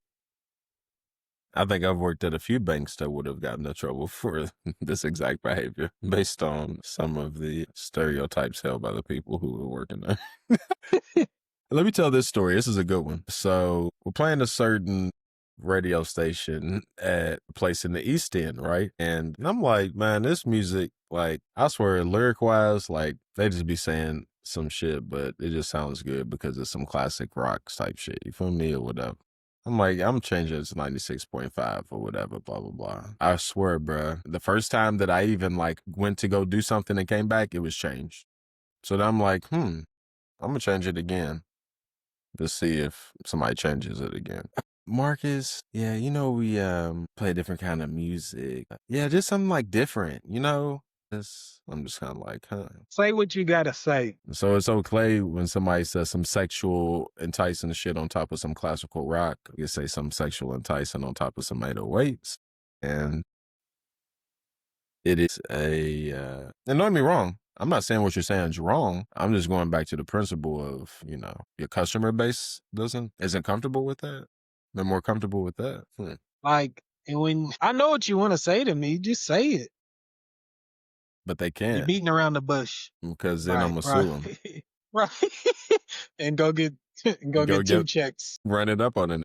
I think I've worked at a few banks that would have gotten in trouble for this exact behavior based on some of the stereotypes held by the people who were working there. Let me tell this story. This is a good one. So we're playing a certain radio station at a place in the East End, right? And I'm like, man, this music, like, I swear, lyric-wise, like, they just be saying some shit, but it just sounds good because it's some classic rock type shit. You feel me, or whatever? I'm like, I'm changing it to 96.5 or whatever, blah, blah, blah. I swear, bruh, the first time that I even, like, went to go do something and came back, it was changed. So then I'm like, I'm going to change it again to see if somebody changes it again. Marcus, yeah, we play a different kind of music. Yeah, just something like different, I'm just kind of like, huh. Say what you gotta say. So it's okay when somebody says some sexual enticing shit on top of some classical rock. You say some sexual enticing on top of some 808s. And it is and don't get me wrong, I'm not saying what you're saying is wrong. I'm just going back to the principle of, your customer base isn't comfortable with that. They're more comfortable with that. Like, and when I know what you want to say to me, just say it. But they You're can't, beating around the bush. because then I'm going to sue them. Right. And go get Go Go get 2 get checks. run it up on it.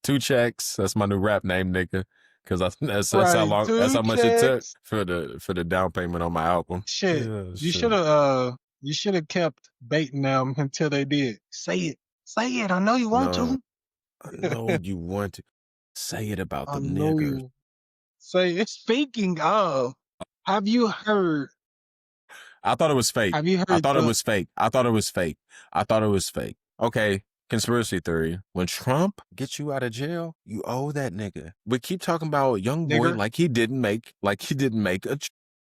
2 checks. That's my new rap name, nigga. Because that's how Right, long. That's 2 how much it took checks. for the down payment on my album. Shit, Yeah, you shit. should have kept baiting them until they did. Say it. I know you want No, to. I know you want to say it about I them know niggers. you. Say it. Speaking of, have you heard? I thought it was fake. Have you I heard thought it the was fake. I thought it was fake. I thought it was fake. Okay, conspiracy theory. When Trump gets you out of jail, you owe that nigga. We keep talking about Young Boy nigger? like he didn't make a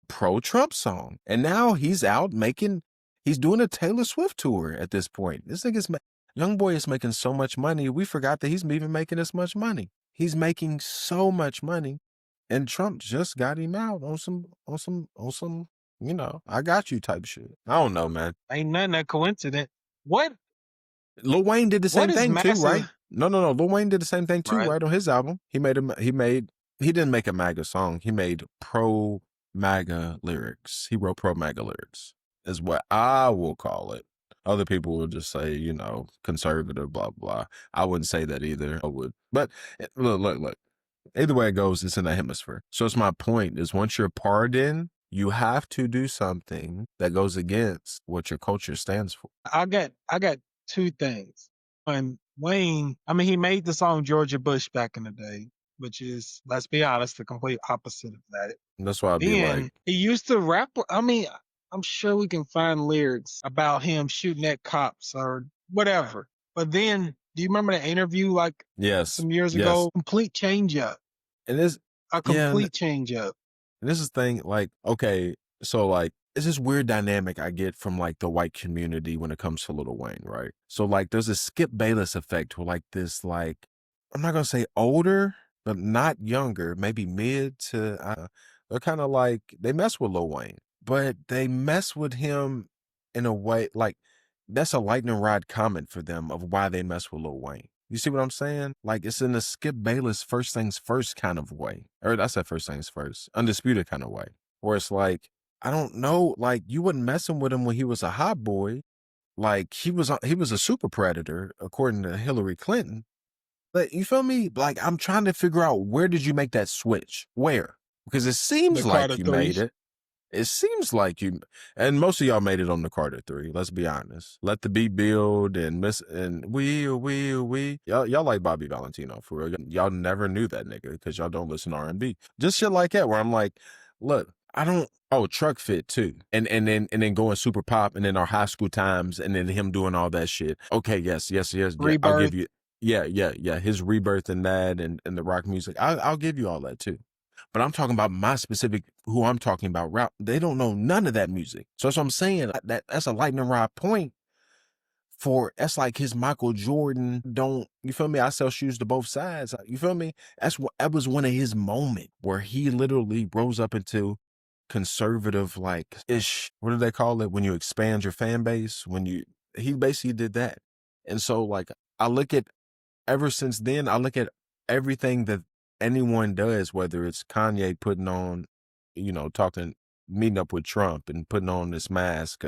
pro-Trump song, and now he's out making. He's doing a Taylor Swift tour at this point. This nigga's Young Boy is making so much money. We forgot that he's even making this much money. He's making so much money, and Trump just got him out on some. You know, I got you type shit. I don't know, man. Ain't nothing a coincidence. What Lil Wayne did the same is thing too, right? massive? No. Lil Wayne did the same thing too, Right. right? On his album, he didn't make a MAGA song. He made pro MAGA lyrics. He wrote pro MAGA lyrics, is what I will call it. Other people will just say, you know, conservative, blah blah. I wouldn't say that either. I would, but look. Either way it goes, it's in the hemisphere. So it's my point is once you're pardoned, you have to do something that goes against what your culture stands for. I got 2 things. When Wayne, I mean, he made the song Georgia Bush back in the day, which is, let's be honest, the complete opposite of that. And that's why I'd be Then like, he used to rap. I mean, I'm sure we can find lyrics about him shooting at cops or whatever. But then, do you remember the interview like yes, some years yes. ago? Complete change up. And this, A yeah, complete change up. and this is the thing, like, okay, so like, it's this weird dynamic I get from like the white community when it comes to Lil Wayne, right? So like, there's a Skip Bayless effect where like this, like, I'm not gonna say older, but not younger, maybe mid to, they're kind of like, they mess with Lil Wayne, but they mess with him in a way, like, that's a lightning rod comment for them of why they mess with Lil Wayne. You see what I'm saying? Like, it's in the Skip Bayless first things first kind of way. Or I said first things first, undisputed kind of way. Where it's like, I don't know, like, you wasn't messing with him when he was a hot boy. Like, he was a super predator, according to Hillary Clinton. But you feel me? Like, I'm trying to figure out, where did you make that switch? Where? Because it seems The like Carter you Three. made it. It seems like you, and most of y'all made it on the Carter 3. Let's be honest. Let the Beat Build and we. Y'all like Bobby Valentino for real. Y'all never knew that nigga because y'all don't listen to R&B. Just shit like that where I'm like, look, I don't. Oh, Truck Fit too, and then going super pop, and then our high school times, and then him doing all that shit. Okay, yes. Yeah, I'll give Rebirth. you. Yeah. His rebirth and that, and the rock music. I'll give you all that too. But I'm talking about my specific, who I'm talking about, rap. They don't know none of that music. So that's what I'm saying. That's a lightning rod point for, that's like his Michael Jordan, you feel me? I sell shoes to both sides. You feel me? That was one of his moments where he literally rose up into conservative, like, ish. What do they call it? When you expand your fan base, he basically did that. And so like, ever since then, I look at everything that anyone does, whether it's Kanye putting on, you know, meeting up with Trump and putting on this mask,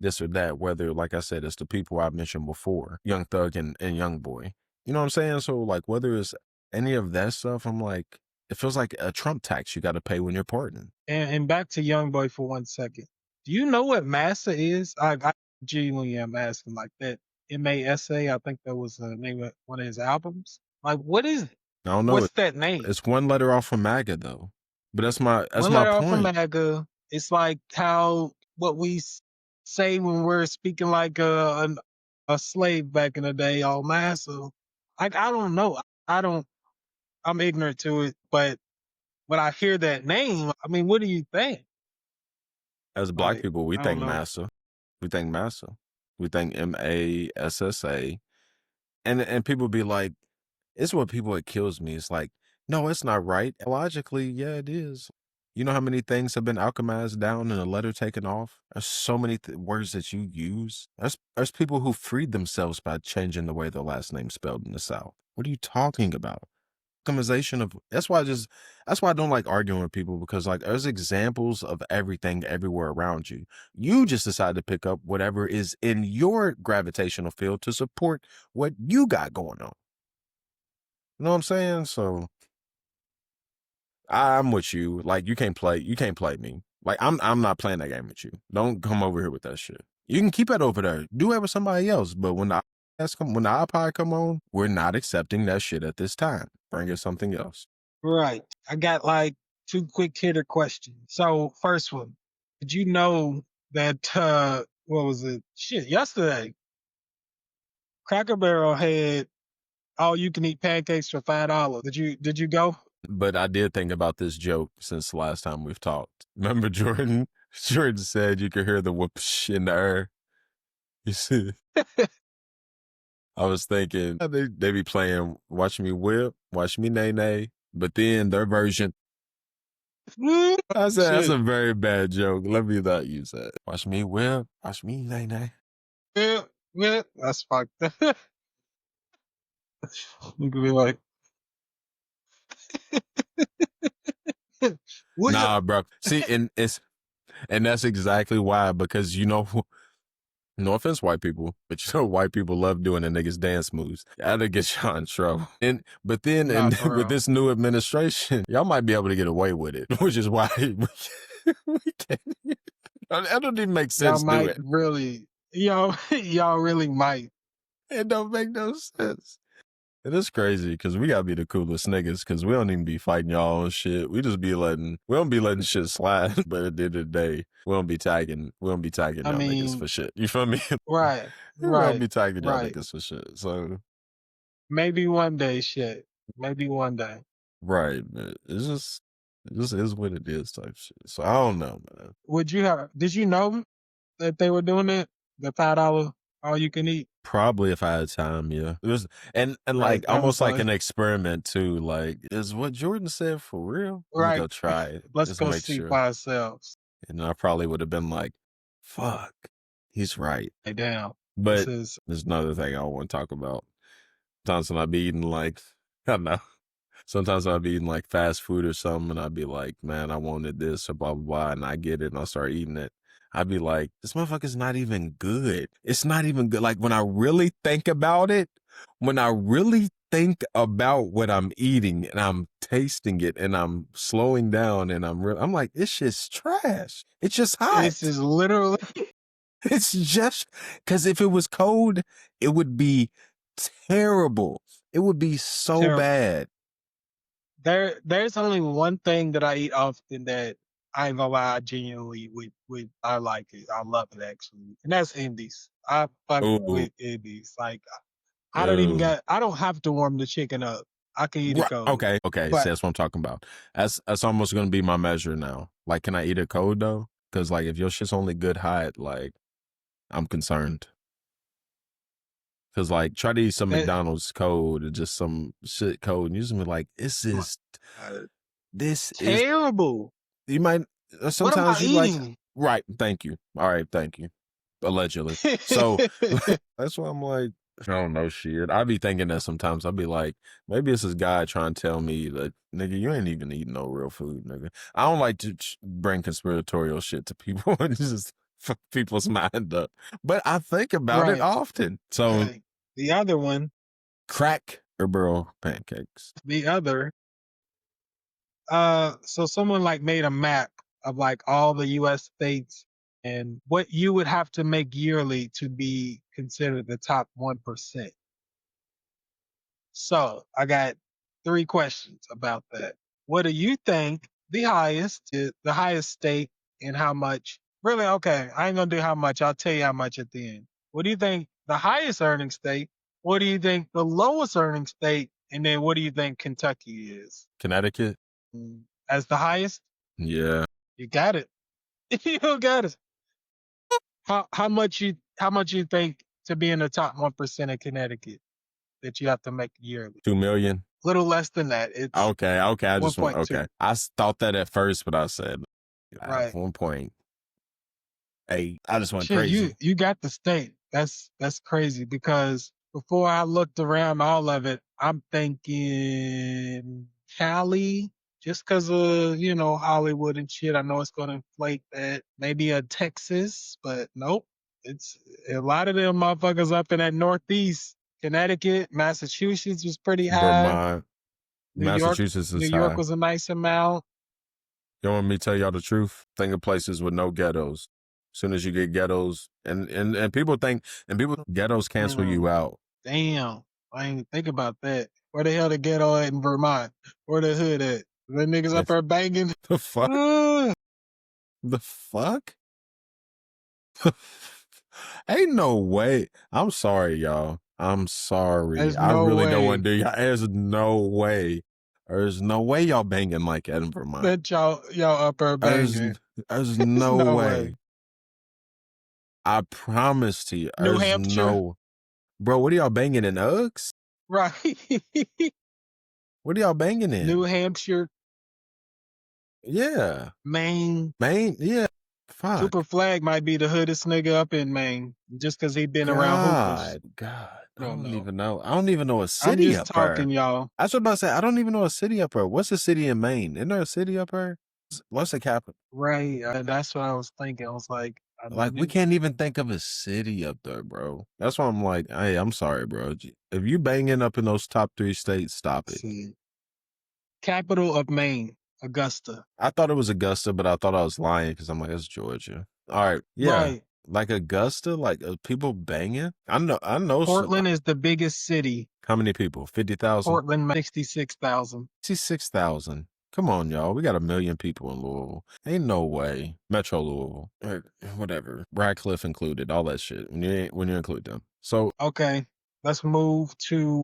this or that, whether, like I said, it's the people I mentioned before, Young Thug and Young Boy. You know what I'm saying? So like, whether it's any of that stuff, I'm like, it feels like a Trump tax you got to pay when you're pardoning. And back to Young Boy for 1 second. Do you know what massa is? I genuinely am asking like that. MASA, I think that was the name of one of his albums. Like, what is it? I don't know. What's that name? It's one letter off from MAGA though. But that's my One letter off point. from MAGA. It's like what we say when we're speaking like a slave back in the day, all massa. Like, I don't know. I'm ignorant to it, but when I hear that name, I mean, what do you think? As Black Like, people, we I think don't know. massa. We think massa. We think MASSA. And people be like, it's what people, it kills me. It's like, no, it's not right. Logically, yeah, it is. You know how many things have been alchemized down and a letter taken off? There's so many words that you use. There's people who freed themselves by changing the way their last name's spelled in the South. What are you talking about? optimization of that's why I don't like arguing with people, because like there's examples of everything everywhere around you. You just decide to pick up whatever is in your gravitational field to support what you got going on. You know what I'm saying? So I'm with you. Like you can't play me. Like I'm not playing that game with you. Don't come over here with that shit. You can keep it over there. Do it with somebody else. But when the iPod come on, we're not accepting that shit at this time. Bring us something else. Right. I got like 2 quick hitter questions. So first one, did you know that what was it? Shit, yesterday, Cracker Barrel had all you can eat pancakes for $5. Did you go? But I did think about this joke since the last time we've talked. Remember Jordan? Jordan said you could hear the whoosh in the air. You see? I was thinking they be playing Watch Me Whip, Watch Me Nay Nay, but then their version. I said that's a very bad joke. Let me not use that. Watch me whip, watch me nay nay. Yeah, that's fucked up. You could be like, nah, bro. See, and that's exactly why, because no offense, white people, but white people love doing the niggas dance moves. That'll get y'all in trouble. But then with this new administration, y'all might be able to get away with it, which is why we can't. That don't even make sense. Y'all might really, y'all really might. It don't make no sense. It is crazy because we gotta be the coolest niggas, because we don't even be fighting y'all and shit. We just be we don't be letting shit slide. But at the end of the day, we don't be tagging y'all niggas for shit. You feel me? Right. We don't be tagging y'all niggas for shit. So maybe one day, shit. Maybe one day. Right, man. It just is what it is type shit. So I don't know, man. Did you know that they were doing it? The $5 all you can eat? Probably if I had time, yeah. It was and like almost like an experiment too. Like, is what Jordan said for real? Right. Let's go try it. Let's go see for ourselves. And I probably would have been like, fuck, he's right. Hey, damn. But there's another thing I want to talk about. Sometimes when I be eating like, I don't know. Sometimes I'll be eating like fast food or something, and I'd be like, man, I wanted this or blah, blah, blah, and I get it and I'll start eating it. I'd be like, this motherfucker's not even good. It's not even good. Like when I really think about it, when I really think about what I'm eating and I'm tasting it and I'm slowing down and I'm like, this shit's trash. It's just hot. This is literally. It's just because if it was cold, it would be terrible. It would be so bad. There's only one thing that I eat often that I ain't gonna lie, I genuinely I like it. I love it actually. And that's Indies. I fuck with Indies. Like I don't have to warm the chicken up. I can eat it cold. Okay. But, See, that's what I'm talking about. That's almost gonna be my measure now. Like, can I eat it cold though? Because like if your shit's only good hot, like I'm concerned. Cause like try to eat some McDonald's cold or just some shit cold, and you're just be like, this is terrible. You might sometimes you like right. Thank you. All right. Thank you. Allegedly. So that's why I'm like, I don't know shit. I be thinking that sometimes. I'll be like, maybe it's this guy trying to tell me that, nigga, you ain't even eating no real food, nigga. I don't like to bring conspiratorial shit to people and just fuck people's mind up. But I think about it often. So the other one, Cracker Barrel pancakes. The other, so someone like made a map of like all the U.S. states and what you would have to make yearly to be considered the top 1%. So I got 3 questions about that. What do you think the highest state, and how much? Really? Okay, I ain't gonna do how much. I'll tell you how much at the end. What do you think the highest earning state? What do you think the lowest earning state? And then what do you think Kentucky is? Connecticut? As the highest? Yeah. You got it. You got it. How much you think to be in the top 1% of Connecticut that you have to make yearly? 2 million. Little less than that. It's okay. I just want 1.2. I thought that at first, but I said right. 1.8. I just went crazy. You got the state. That's crazy because before I looked around all of it, I'm thinking Cali, just because of, Hollywood and shit. I know it's going to inflate that. Maybe a Texas, but nope. It's a lot of them motherfuckers up in that Northeast. Connecticut, Massachusetts was pretty high. Vermont, New York, Massachusetts New is York high. was a nice amount. You want me to tell y'all the truth? Think of places with no ghettos. As soon as you get ghettos, and people think, ghettos cancel you out. Damn, I ain't think about that. Where the hell the ghetto at in Vermont? Where the hood at? The niggas up there banging? The fuck? Uh, The fuck? Ain't no way. I'm sorry, y'all. I'm sorry. There's I no really don't way. want to do y'all. There's no way. There's no way y'all banging like that in Vermont. that y'all up there banging. There's no no way. way. I promise to you. New There's Hampshire? no. Bro, what are y'all banging in Uggs? Right. What are y'all banging in? New Hampshire, Yeah. Maine. Maine? Yeah. Fuck. Super Flag might be the hoodest nigga up in Maine, just because he been around hoopers. God. I Don't don't know. even know. I don't even know a I'm city just up talking, there. y'all. I was about to say, I don't even know a city up there. What's a city in Maine? Isn't there a city up there? What's the capital? Right. That's what I was thinking. I was like, Like, we can't even think of a city up there, bro. That's why I'm like, hey, I'm sorry, bro. If you banging up in those top 3 states, stop it. see. Capital of Maine, Augusta. I thought it was Augusta, but I thought I was lying because I'm like, it's Georgia. All right. Yeah. Right. Like Augusta, like people banging. I know. Portland is the biggest city. How many people? 50,000? Portland, 66,000. 66,000. Come on, y'all. We got 1 million people in Louisville. Ain't no way. Metro Louisville. Or whatever. Radcliffe included. All that shit. When you include them. So. Okay. Let's move to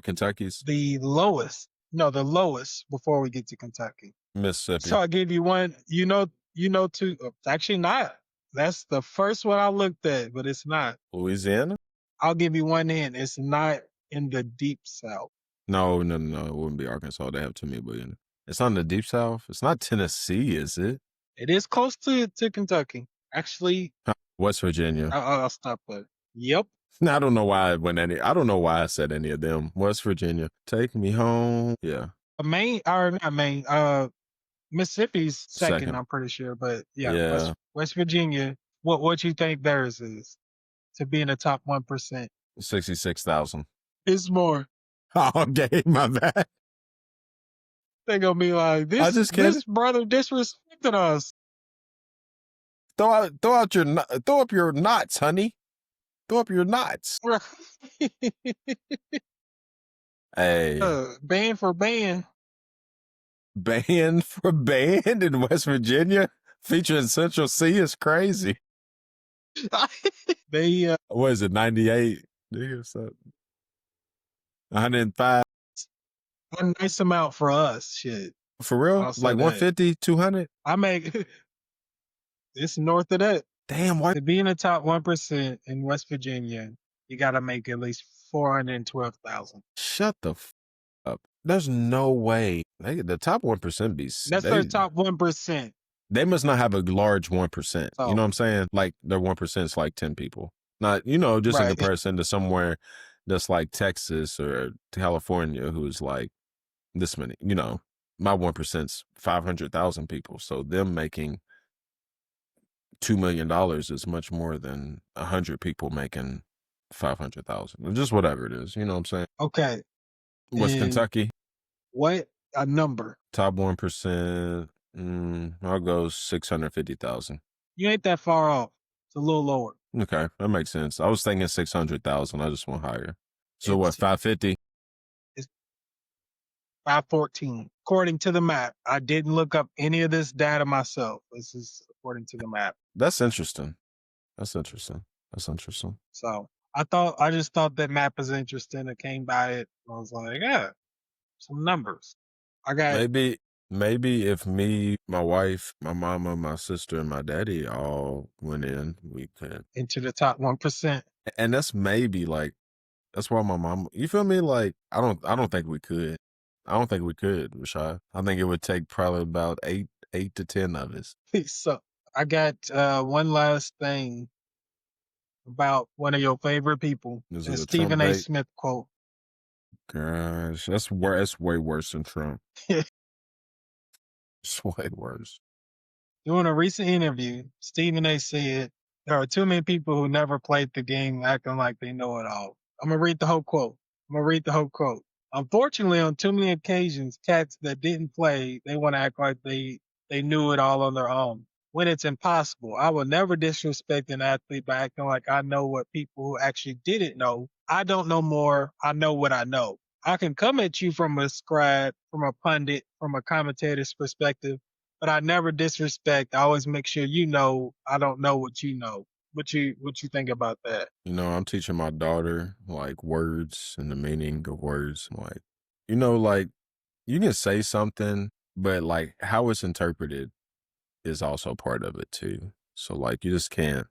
Kentucky's. the lowest. No, the lowest before we get to Kentucky. Mississippi. So I'll give you one. Two. Actually not. That's the first one I looked at, but it's not. Louisiana? I'll give you one hint. It's not in the deep south. No. It wouldn't be Arkansas. They have too many billion. It's not in the deep south. It's not Tennessee, is it? It is close to Kentucky. Actually. West Virginia. I'll stop there. Yep. I don't know why I don't know why I said any of them. West Virginia. Take me home. Yeah. Not Maine. Mississippi's second, I'm pretty sure. But yeah. West Virginia. What you think theirs is to be in the top 1%? 66,000. It's more. Okay, my bad. They're gonna be like, this brother disrespected us. Throw up your knots, honey. Throw up your knots. Hey. Band for band. Band for band in West Virginia featuring Central C is crazy. They what is it, 98? 105. A nice amount for us, shit. For real? Like 150, 200? I make it's north of that. Damn, why? To be in the top 1% in West Virginia, you gotta make at least 412,000. Shut the up. There's no way. The top 1% be. That's their top 1%. They must not have a large 1%. Oh. You know what I'm saying? Like their 1% is like 10 people. Not, just in comparison to somewhere that's like Texas or California, who's like this many. My 1%'s 500,000 people. So them making $2 million is much more than 100 people making 500,000. Just whatever it is. You know what I'm saying? Okay. What's Kentucky? What a number. Top 1%. I'll go 650,000. You ain't that far off. It's a little lower. Okay, that makes sense. I was thinking 600,000. I just went higher. So what? 550? It's 514. According to the map, I didn't look up any of this data myself. This is according to the map. That's interesting. So I just thought that map was interesting. I came by it. I was like, yeah, some numbers. I got maybe if me, my wife, my mama, my sister, and my daddy all went in, we could into the top 1%. And that's maybe like that's why my mom. You feel me? Like I don't think we could. I don't think we could, Rashad. I think it would take probably about 8 to 10 of us. So I got one last thing about one of your favorite people. Is A it a Stephen Trump A. bait? Smith quote. Gosh, that's way worse than Trump. It's way worse. During a recent interview, Stephen A. said, "There are too many people who never played the game acting like they know it all." I'm going to read the whole quote. Unfortunately, on too many occasions, cats that didn't play, they want to act like they knew it all on their own. When it's impossible, I will never disrespect an athlete by acting like I know what people who actually didn't know. I don't know more. I know what I know. I can come at you from a scribe, from a pundit, from a commentator's perspective, but I never disrespect. I always make sure you know I don't know what you know. What you think about that? You know, I'm teaching my daughter like words and the meaning of words. Like, like you can say something, but like how it's interpreted is also part of it too. So like you just can't.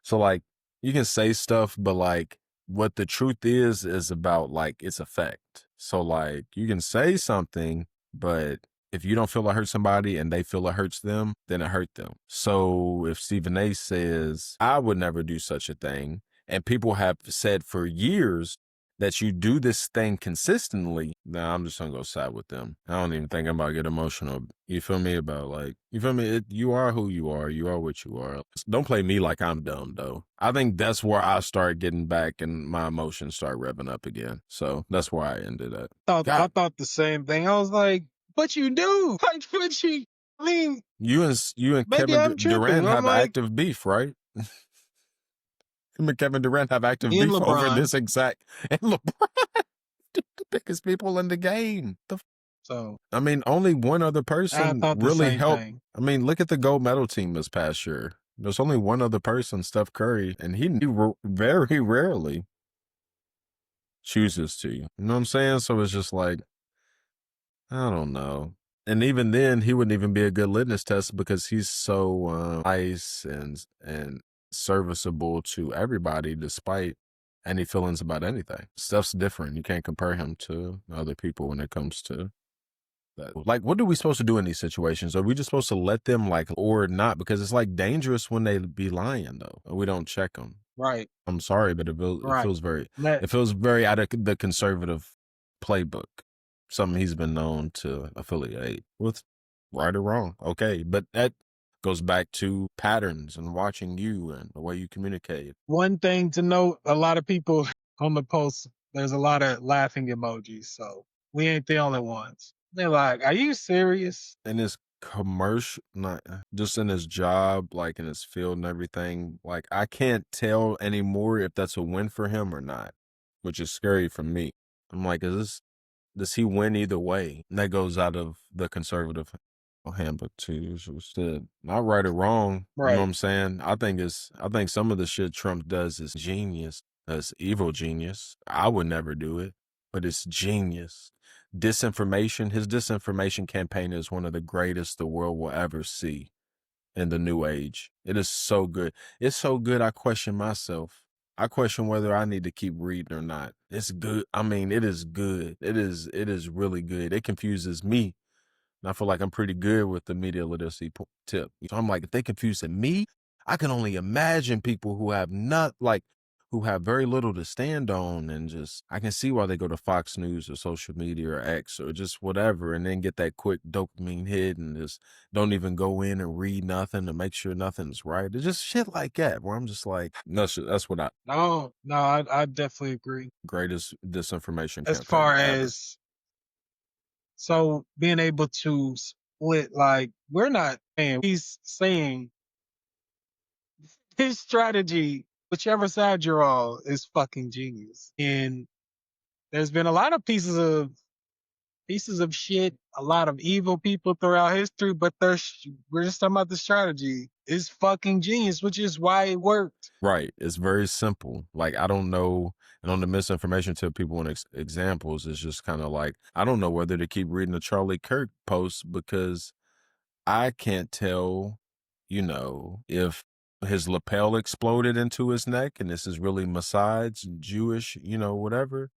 So like you can say stuff, but like what the truth is about like its effect. So like you can say something, but if you don't feel it hurts somebody and they feel it hurts them, then it hurt them. So if Stephen A says, I would never do such a thing, and people have said for years that you do this thing consistently, nah, I'm just gonna go side with them. I don't even think I'm about to get emotional. You feel me? About like, you feel me? You are who you are. You are what you are. Don't play me like I'm dumb though. I think that's where I start getting back and my emotions start revving up again. So that's where I ended at. I thought the same thing. I was like, but you do. Like, but you, I mean, you and maybe Kevin I'm tripping. Durant have I'm like, active beef, right? Him and Kevin Durant have active and beef over LeBron. this exact. And LeBron, the biggest people in the game. So I mean, only one other person thought the really same helped. thing. I mean, look at the gold medal team this past year. There's only one other person, Steph Curry, and he very rarely chooses to. You know what I'm saying? So it's just like, I don't know. And even then, he wouldn't even be a good litmus test because he's so nice and serviceable to everybody, despite any feelings about anything. Stuff's different. You can't compare him to other people when it comes to that. Like, what are we supposed to do in these situations? Are we just supposed to let them like, or not? Because it's like dangerous when they be lying though. We don't check them. Right. I'm sorry, but it feels very out of the conservative playbook. Something he's been known to affiliate with, right or wrong. Okay, but that goes back to patterns and watching you and the way you communicate. One thing to note, a lot of people on the post, there's a lot of laughing emojis. So we ain't the only ones. They're like, are you serious? In his commercial, not just in his job, like in his field and everything, like I can't tell anymore if that's a win for him or not, which is scary for me. I'm like, does he win either way? And that goes out of the conservative handbook too. Not right or wrong. Right. You know what I'm saying? I think some of the shit Trump does is genius. That's evil genius. I would never do it, but it's genius. Disinformation, his disinformation campaign is one of the greatest the world will ever see in the new age. It is so good. It's so good I question myself. I question whether I need to keep reading or not. It's good. I mean, it is good. It is really good. It confuses me. And I feel like I'm pretty good with the media literacy tip. So I'm like, if they confusing me, I can only imagine people who have who have very little to stand on, and just, I can see why they go to Fox News or social media or X or just whatever, and then get that quick dopamine hit and just don't even go in and read nothing to make sure nothing's right. It's just shit like that where I'm just like, no, that's what I definitely agree. Greatest disinformation As campaign far ever. as, so being able to split, like, we're not saying, he's saying his strategy, whichever side you're on, is fucking genius. And there's been a lot of pieces of shit, a lot of evil people throughout history, but we're just talking about the strategy. It's fucking genius, which is why it worked. Right. It's very simple. Like, I don't know. And on the misinformation tip, people want examples. It's just kind of like, I don't know whether to keep reading the Charlie Kirk post because I can't tell, if his lapel exploded into his neck and this is really Mossad's Jewish, whatever.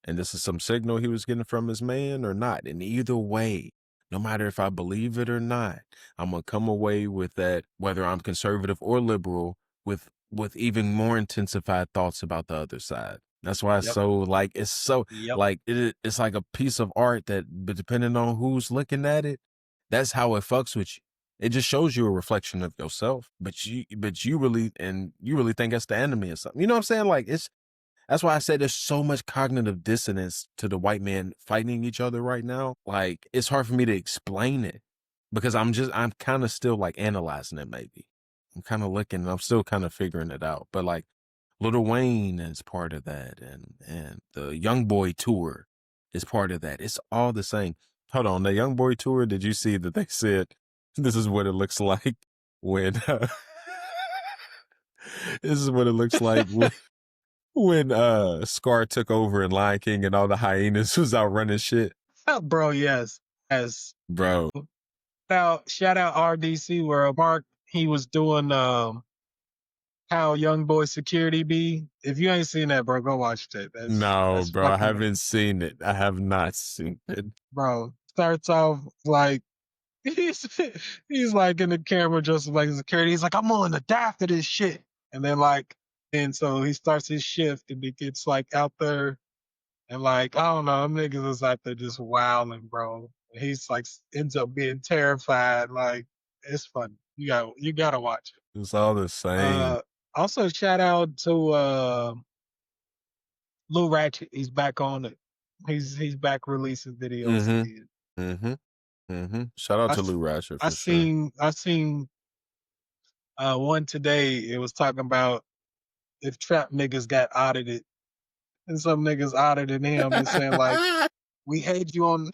And this is some signal he was getting from his man or not. And either way, no matter if I believe it or not, I'm going to come away with that, whether I'm conservative or liberal, with even more intensified thoughts about the other side. That's why it's so like it's like a piece of art that, but depending on who's looking at it, that's how it fucks with you. It just shows you a reflection of yourself, but you really think that's the enemy or something. You know what I'm saying? Like that's why I said there's so much cognitive dissonance to the white man fighting each other right now. Like, it's hard for me to explain it because I'm kind of still like analyzing it. Maybe I'm kind of looking, and I'm still kind of figuring it out. But like, Lil Wayne is part of that, and the Young Boy tour is part of that. It's all the same. Hold on, the Young Boy tour. Did you see that they said this is what it looks like when this is what it looks like when Scar took over in Lion King and all the hyenas was out running shit? Bro, yes. Bro. Now, shout out RDC where Mark, he was doing how Young Boy Security be. If you ain't seen that, bro, go watch that. No, bro, I haven't seen it. I have not seen it. Bro, starts off like, he's like in the camera just like security. He's like, I'm willing to die for this shit. And then like, and so he starts his shift and he gets like out there and like, I don't know, them niggas is out there just wilding, bro. He's like ends up being terrified. Like, it's funny. You gotta watch it. It's all the same. Also shout out to Lil Ratchet. He's back on it. He's back releasing videos again. Shout out to Lil Ratchet. I seen one today. It was talking about if trap niggas got audited, and some niggas audited him and saying like, we had you on.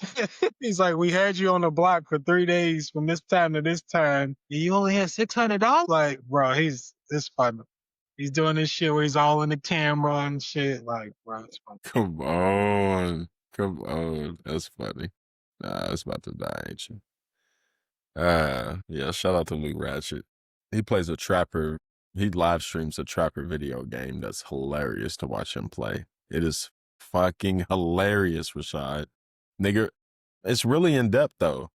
He's like, we had you on the block for 3 days from this time to this time. And you only had $600. Like, bro, it's fun. He's doing this shit where he's all in the camera and shit. Like, bro, it's fun. Come on, that's funny. Nah, it's about to die, ain't you? Yeah. Shout out to Lil Ratchet. He plays a trapper. He live streams a trapper video game that's hilarious to watch him play. It is fucking hilarious, Rashad. Nigga, it's really in depth though.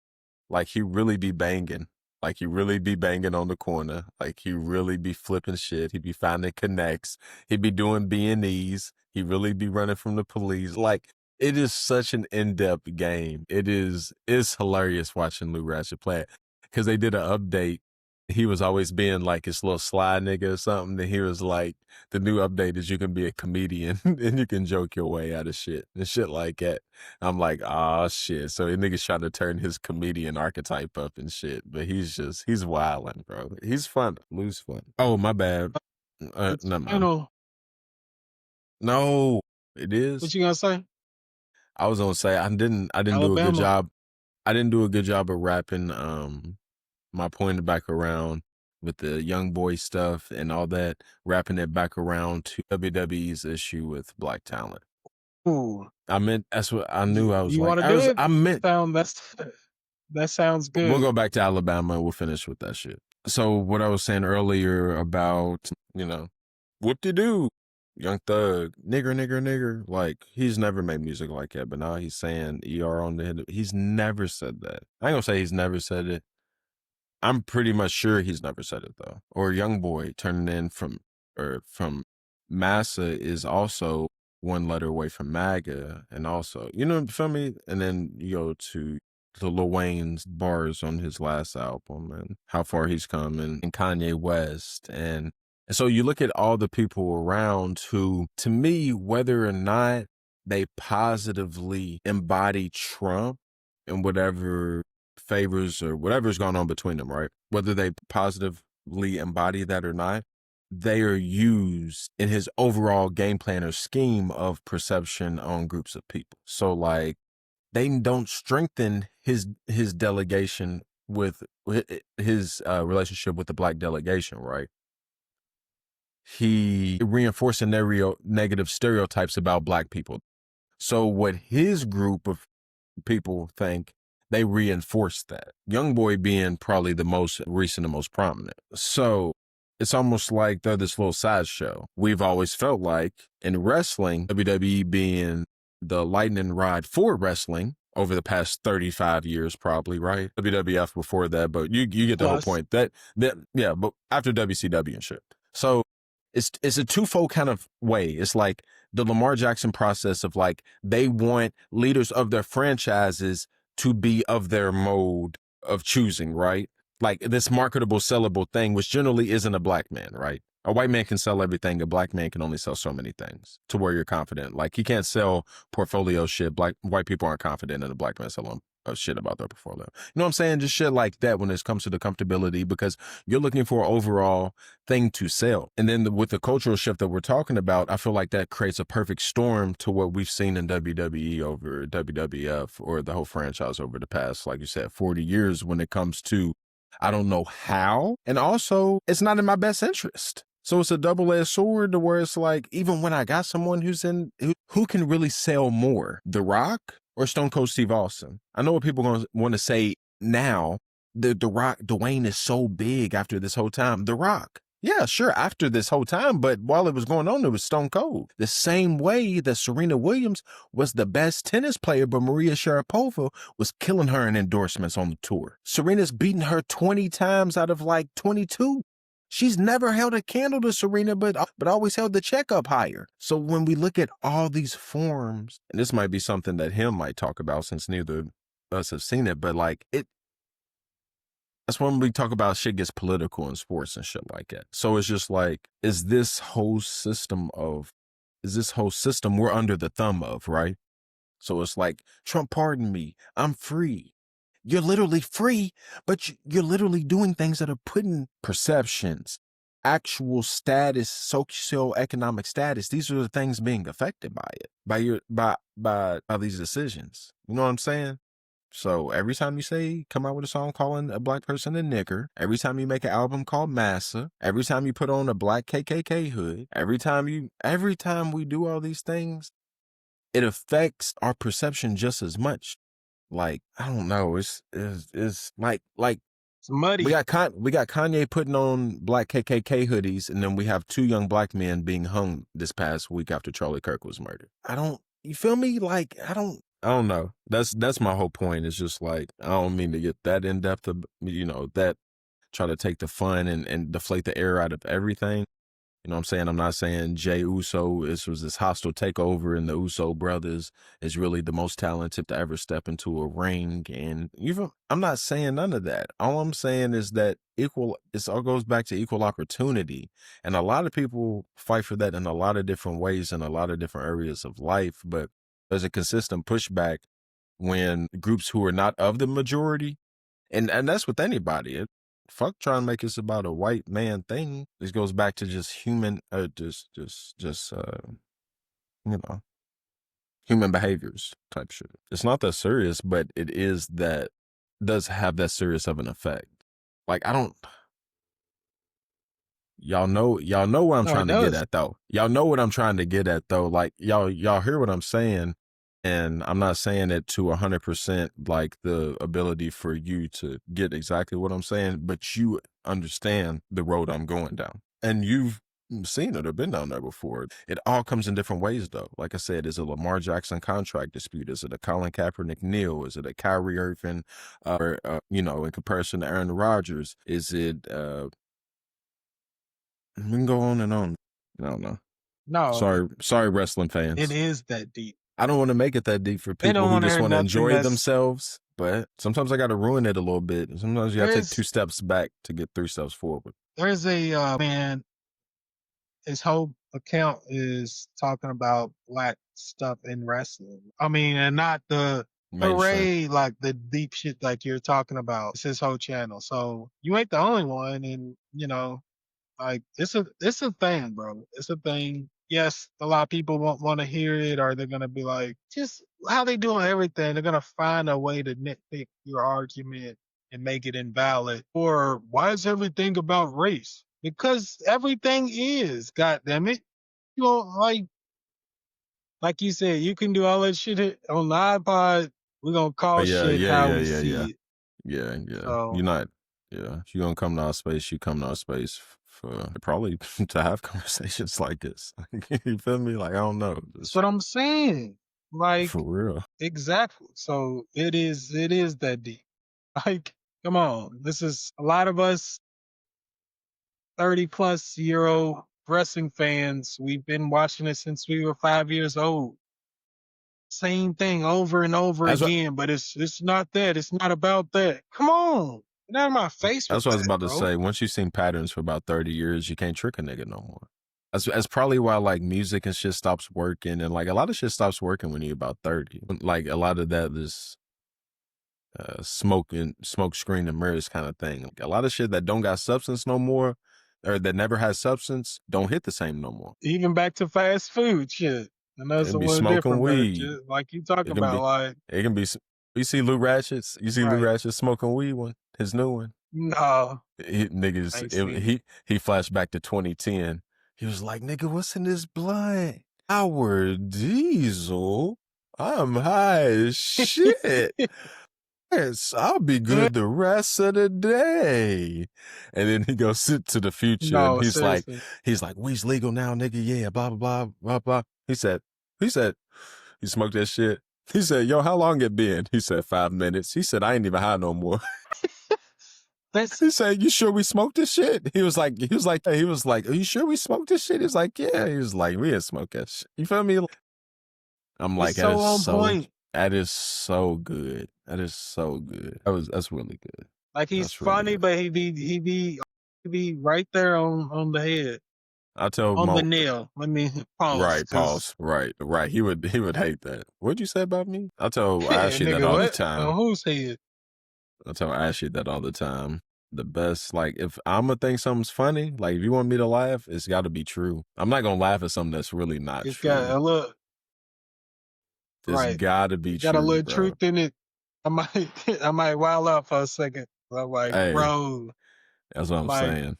Like, he really be banging. Like, he really be banging on the corner. Like, he really be flipping shit. He be finding connects. He be doing B&Es. He really be running from the police. Like, it is such an in-depth game. It's hilarious watching Lil Ratchet play it. Because they did an update. He was always being like his little sly nigga or something. And he was like, the new update is you can be a comedian and you can joke your way out of shit and shit like that. I'm like, oh shit. So the nigga's trying to turn his comedian archetype up and shit. But he's wilding, bro. He's fun. Lou's fun. Oh, my bad. No, it is. What you gonna say? I was gonna say I didn't do a good job. I didn't do a good job of wrapping my point back around with the Young Boy stuff and all that, wrapping it back around to WWE's issue with black talent. Ooh. I meant that's what I knew. I was you like, that sounds good. We'll go back to Alabama and we'll finish with that shit. So what I was saying earlier about, whoop-de-doo, Young Thug, nigger. Like, he's never made music like that, but now he's saying ER on the head. He's never said that. I ain't gonna say he's never said it. I'm pretty much sure he's never said it though. Or Young Boy turning in from Massa is also one letter away from MAGA, and also, feel me? And then you go to Lil Wayne's bars on his last album and how far he's come, and Kanye West. And so you look at all the people around who, to me, whether or not they positively embody Trump and whatever favors or whatever's going on between them, right? Whether they positively embody that or not, they are used in his overall game plan or scheme of perception on groups of people. So like, they don't strengthen his delegation with his relationship with the black delegation, right? He reinforcing negative stereotypes about black people. So what his group of people think, they reinforce that. Young Boy being probably the most recent and most prominent. So it's almost like they're this little sideshow. We've always felt like in wrestling, WWE being the lightning rod for wrestling over the past 35 years, probably, right? WWF before that, but you get the whole point. That yeah, but after WCW and shit. So it's a twofold kind of way. It's like the Lamar Jackson process of like they want leaders of their franchises to be of their mode of choosing, right? Like this marketable, sellable thing, which generally isn't a black man, right? A white man can sell everything. A black man can only sell so many things to where you're confident. Like he can't sell portfolio shit. White people aren't confident in a black man selling shit about their portfolio. You know what I'm saying? Just shit like that when it comes to the comfortability, because you're looking for an overall thing to sell. And then with the cultural shift that we're talking about, I feel like that creates a perfect storm to what we've seen in WWE over WWF or the whole franchise over the past, like you said, 40 years when it comes to, I don't know how. And also, it's not in my best interest. So it's a double-edged sword to where it's like, even when I got someone who can really sell more, The Rock or Stone Cold Steve Austin. I know what people are going to want to say now. The Rock, Dwayne is so big after this whole time. The Rock. Yeah, sure, after this whole time, but while it was going on, it was Stone Cold. The same way that Serena Williams was the best tennis player, but Maria Sharapova was killing her in endorsements on the tour. Serena's beaten her 20 times out of like 22. She's never held a candle to Serena, but always held the check up higher. So when we look at all these forms, and this might be something that him might talk about since neither of us have seen it, but like that's when we talk about shit gets political in sports and shit like that. So it's just like, is this whole system we're under the thumb of, right? So it's like, Trump pardoned me, I'm free. You're literally free, but you're literally doing things that are putting perceptions, actual status, socioeconomic status. These are the things being affected by it, by these decisions. You know what I'm saying? So every time you come out with a song calling a black person a nigger, every time you make an album called Massa, every time you put on a black KKK hood, every time we do all these things, it affects our perception just as much. Like, I don't know, it's like It's muddy. we got Kanye putting on black KKK hoodies, and then we have 2 young black men being hung this past week after Charlie Kirk was murdered. You feel me? Like, I don't know. That's my whole point. It's just like, I don't mean to get that in depth of, that try to take the fun and deflate the air out of everything. You know what I'm saying? I'm not saying Jey Uso was this hostile takeover and the Uso brothers is really the most talented to ever step into a ring. And I'm not saying none of that. All I'm saying is that it all goes back to equal opportunity. And a lot of people fight for that in a lot of different ways in a lot of different areas of life. But there's a consistent pushback when groups who are not of the majority, and that's with anybody. Fuck trying to make this about a white man thing. This goes back to just human, human behaviors type shit. It's not that serious, but it does have that serious of an effect. Like, y'all know what I'm trying to get at though. Y'all know what I'm trying to get at though. Like, y'all hear what I'm saying. And I'm not saying it to 100% like the ability for you to get exactly what I'm saying, but you understand the road I'm going down. And you've seen it or been down there before. It all comes in different ways though. Like I said, is it a Lamar Jackson contract dispute? Is it a Colin Kaepernick kneel? Is it a Kyrie Irving, in comparison to Aaron Rodgers? Is it, we can go on and on. I don't know. No. Sorry, wrestling fans. It is that deep. I don't want to make it that deep for people who just want to enjoy themselves, but sometimes I got to ruin it a little bit. Sometimes you got to take 2 steps back to get 3 steps forward. There's a man, his whole account is talking about black stuff in wrestling. I mean, and not the parade, like the deep shit like you're talking about. It's his whole channel. So you ain't the only one, and like it's a thing, bro. It's a thing. Yes, a lot of people won't want to hear it, or they're gonna be like, just how they doing everything. They're gonna find a way to nitpick your argument and make it invalid. Or why is everything about race? Because everything is, goddamn it. You know, like you said, you can do all that shit on the iPod. We're gonna call shit how we see it. Yeah. So, you're not. Yeah, if you're gonna come to our space, you come to our space for probably to have conversations like this. You feel me? Like, I don't know. That's what I'm saying. Like, for real. Exactly. So it is that deep. Like, come on. This is a lot of us. 30-plus-year-old wrestling fans. We've been watching it since we were 5 years old. Same thing over and over That's what again, but it's not that. It's not about that. Come on. Get out of my face with that's what I was that, about to bro. say. Once you've seen patterns for about 30 years, you can't trick a nigga no more. That's probably why like music and shit stops working, and like a lot of shit stops working when you're about 30. Like a lot of that is smoke screen and mirrors kind of thing. Like, a lot of shit that don't got substance no more, or that never has substance, don't hit the same no more. Even back to fast food shit. And that's It a be little smoking different, but weed. just like you talking It can about, be. like, It can be. You see Lou Ratchet's. You see Lou right. Ratchet smoking weed one. His new one. No, I Niggas. ain't seen it. He flashed back to 2010. He was like, "Nigga, what's in this blunt? Our diesel. I'm high as shit. Yes, I'll be good the rest of the day." And then he goes sit to the future, and No, seriously. he's like, "Weed's legal now, nigga. Yeah, blah blah blah blah blah." He said, "You smoked that shit." He said, "Yo, how long it been?" He said, 5 minutes. He said, "I ain't even high no more." That's He said, "You sure we smoked this shit?" He was like, "Are you sure we smoked this shit?" He's like, "Yeah." He was like, "We didn't smoke that shit." You feel me? I'm like, it's so on point. that is so good. That is so good. That's really good. Like he's That's really funny, good. but he be right there on the head, I tell on the Mo, nail. Let me pause. right, 'Cause, pause, right. He would hate that. What'd you say about me? I tell Ashley that nigga, all the what? time. On whose head? I tell Ashley that all the time. The best, like, if I'm gonna think something's funny, like, if you want me to laugh, it's got to be true. I'm not gonna laugh at something that's really not It's got true. a little It's right. got to be Got a true, little bro. truth in it. I might I might wild out for a second. I'm like, Hey, bro, that's what I'm like saying.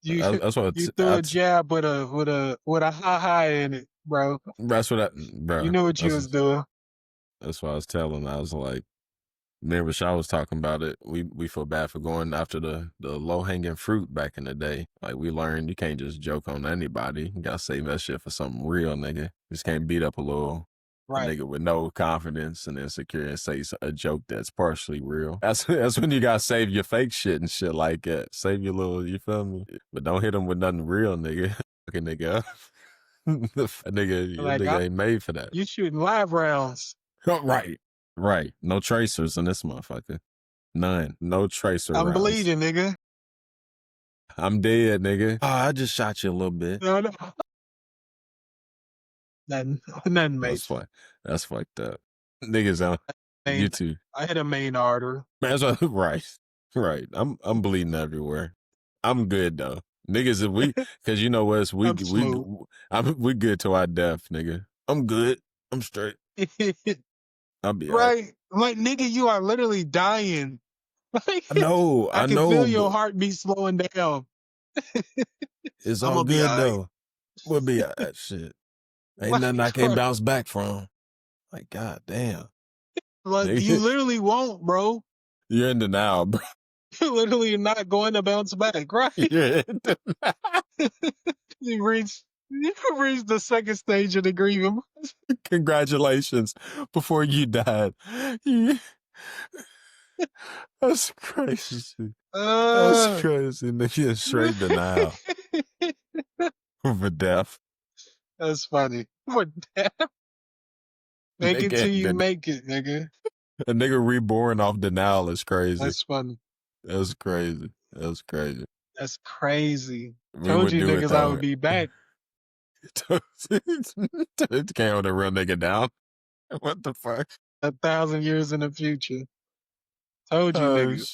you That's what you threw a jab with a high in it, bro. that's what You bro. knew what you was doing. That's what I was telling. I was like, me and Rashad was talking about it. We feel bad for going after the low hanging fruit back in the day. Like, we learned you can't just joke on anybody. You gotta save that shit for something real, nigga. You just can't beat up a Right. nigga with no confidence and insecurity and say a joke that's partially real. That's when you gotta save your fake shit and shit like that. Save your little, you feel me? But don't hit them with nothing real, nigga. Fucking nigga. Like nigga ain't made for that. you shooting live rounds. Oh, right. No tracers in this motherfucker. None. No tracer I'm rounds. bleeding, nigga. I'm dead, nigga. Oh, I just shot you a little bit. No. Nothing That's major. That's fucked up. Niggas on YouTube. I hit a main artery. Man, that's right. I'm bleeding everywhere. I'm good though. Niggas, if we, cause you know us, we good to our death, nigga. I'm good. I'm straight. I'll be right. Like, nigga, you are literally dying. Like, I know. I can feel your heartbeat slowing down. It's all good though. We'll be all right. Shit. Ain't nothing I can't bounce back from. Like, god damn. Like, you literally won't, bro. You're in denial, bro. You're literally not going to bounce back, right? You're in denial. You reached the second stage of the grieving. Congratulations. Before you died. That's crazy. That's crazy. Nigga, straight denial. For death. That's funny. For death. Make it till you make it, nigga. A nigga reborn off denial is crazy. That's funny. That's crazy. That's crazy. We Told you niggas I would be back. Can't hold a real nigga down. What the fuck? 1,000 years in the future. Told you niggas.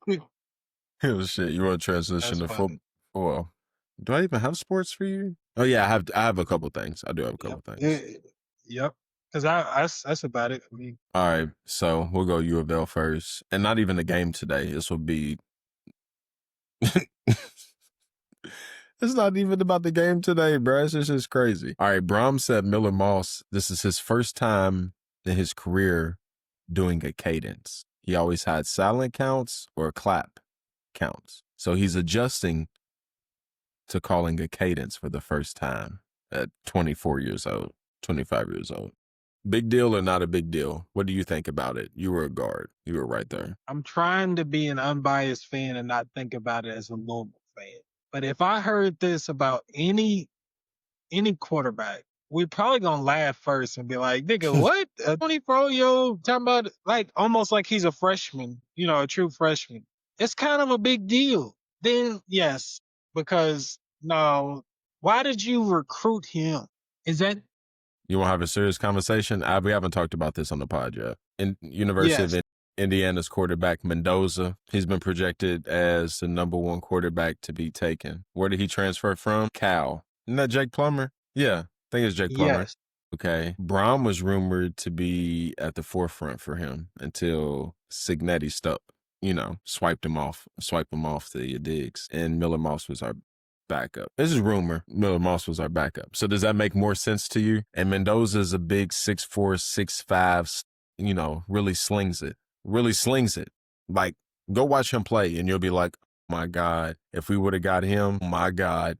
Shit. Oh shit. You want to transition to football? Well, do I even have sports for you? Oh yeah, I have a couple things. I do have a couple things. Yep. Because that's about it for me. All right, so we'll go U of L first, and not even the game today. This will be. It's not even about the game today, bro. It's just crazy. All right, Brom said Miller Moss. This is his first time in his career doing a cadence. He always had silent counts or clap counts, so he's adjusting to calling a cadence for the first time at 24 years old, 25 years old. Big deal or not a big deal? What do you think about it? You were a guard. You were right there. I'm trying to be an unbiased fan and not think about it as a Louisville fan. But if I heard this about any quarterback, we're probably gonna laugh first and be like, "Nigga, what? A 24-year-old talking about like almost like he's a freshman, a true freshman." It's kind of a big deal. Then yes, because no, why did you recruit him? Is that You want to have a serious conversation? We haven't talked about this on the pod yet. In University yes? of Indiana's quarterback Mendoza, he's been projected as the #1 quarterback to be taken. Where did he transfer from? Cal. Isn't that Jake Plummer? Yeah, I think it's Jake Plummer. Yes. Okay. Braum was rumored to be at the forefront for him until Signetti swiped him off the digs, and Miller Moss was our backup. This is rumor. Miller Moss was our backup. So does that make more sense to you? And Mendoza is a big 6'4", 6'5", really slings it. Like, go watch him play and you'll be like, my God, if we would have got him, my God.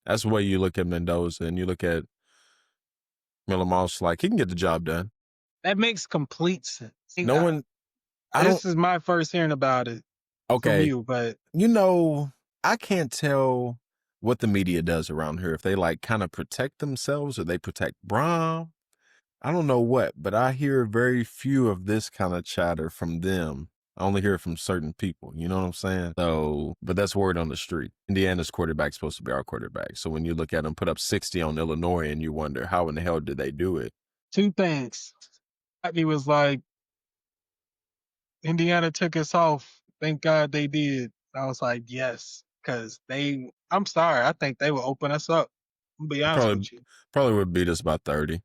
That's the way you look at Mendoza and you look at Miller Moss, like, he can get the job done. That makes complete sense. This is my first hearing about it. Okay. From you, but I can't tell what the media does around here. If they like kind of protect themselves or they protect Braum. I don't know what, but I hear very few of this kind of chatter from them. I only hear it from certain people. You know what I'm saying? So, but that's word on the street. Indiana's quarterback's supposed to be our quarterback. So when you look at him put up 60 on Illinois and you wonder how in the hell did they do it? Two things. He was like, Indiana took us off. Thank God they did. I was like, yes, because I'm sorry, I think they will open us up. I'll be honest with you. Probably would beat us by 30.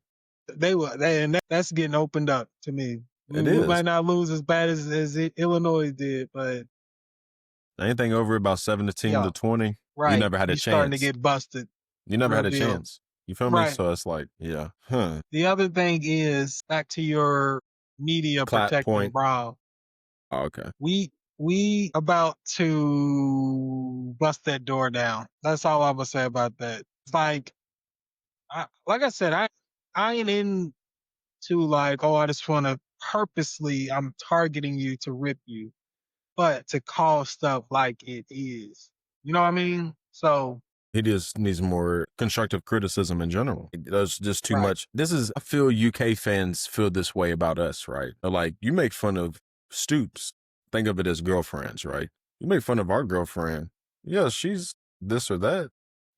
And that's getting opened up to me. We might not lose as bad as Illinois did, but anything over about 17 to 20, right. You never had a chance. Starting to get busted. You never had a chance. You feel me? So it's like, yeah. The other thing is, back to your media protecting Prob. Oh, okay. We about to bust that door down. That's all I'm gonna say about that. It's like I said, I ain't into like, I just want to purposely, I'm targeting you to rip you, but to call stuff like it is. You know what I mean? So he just needs more constructive criticism in general. There's just too much. I feel UK fans feel this way about us, right? Like, you make fun of Stoops. Think of it as girlfriends, right? You make fun of our girlfriend. Yeah, she's this or that,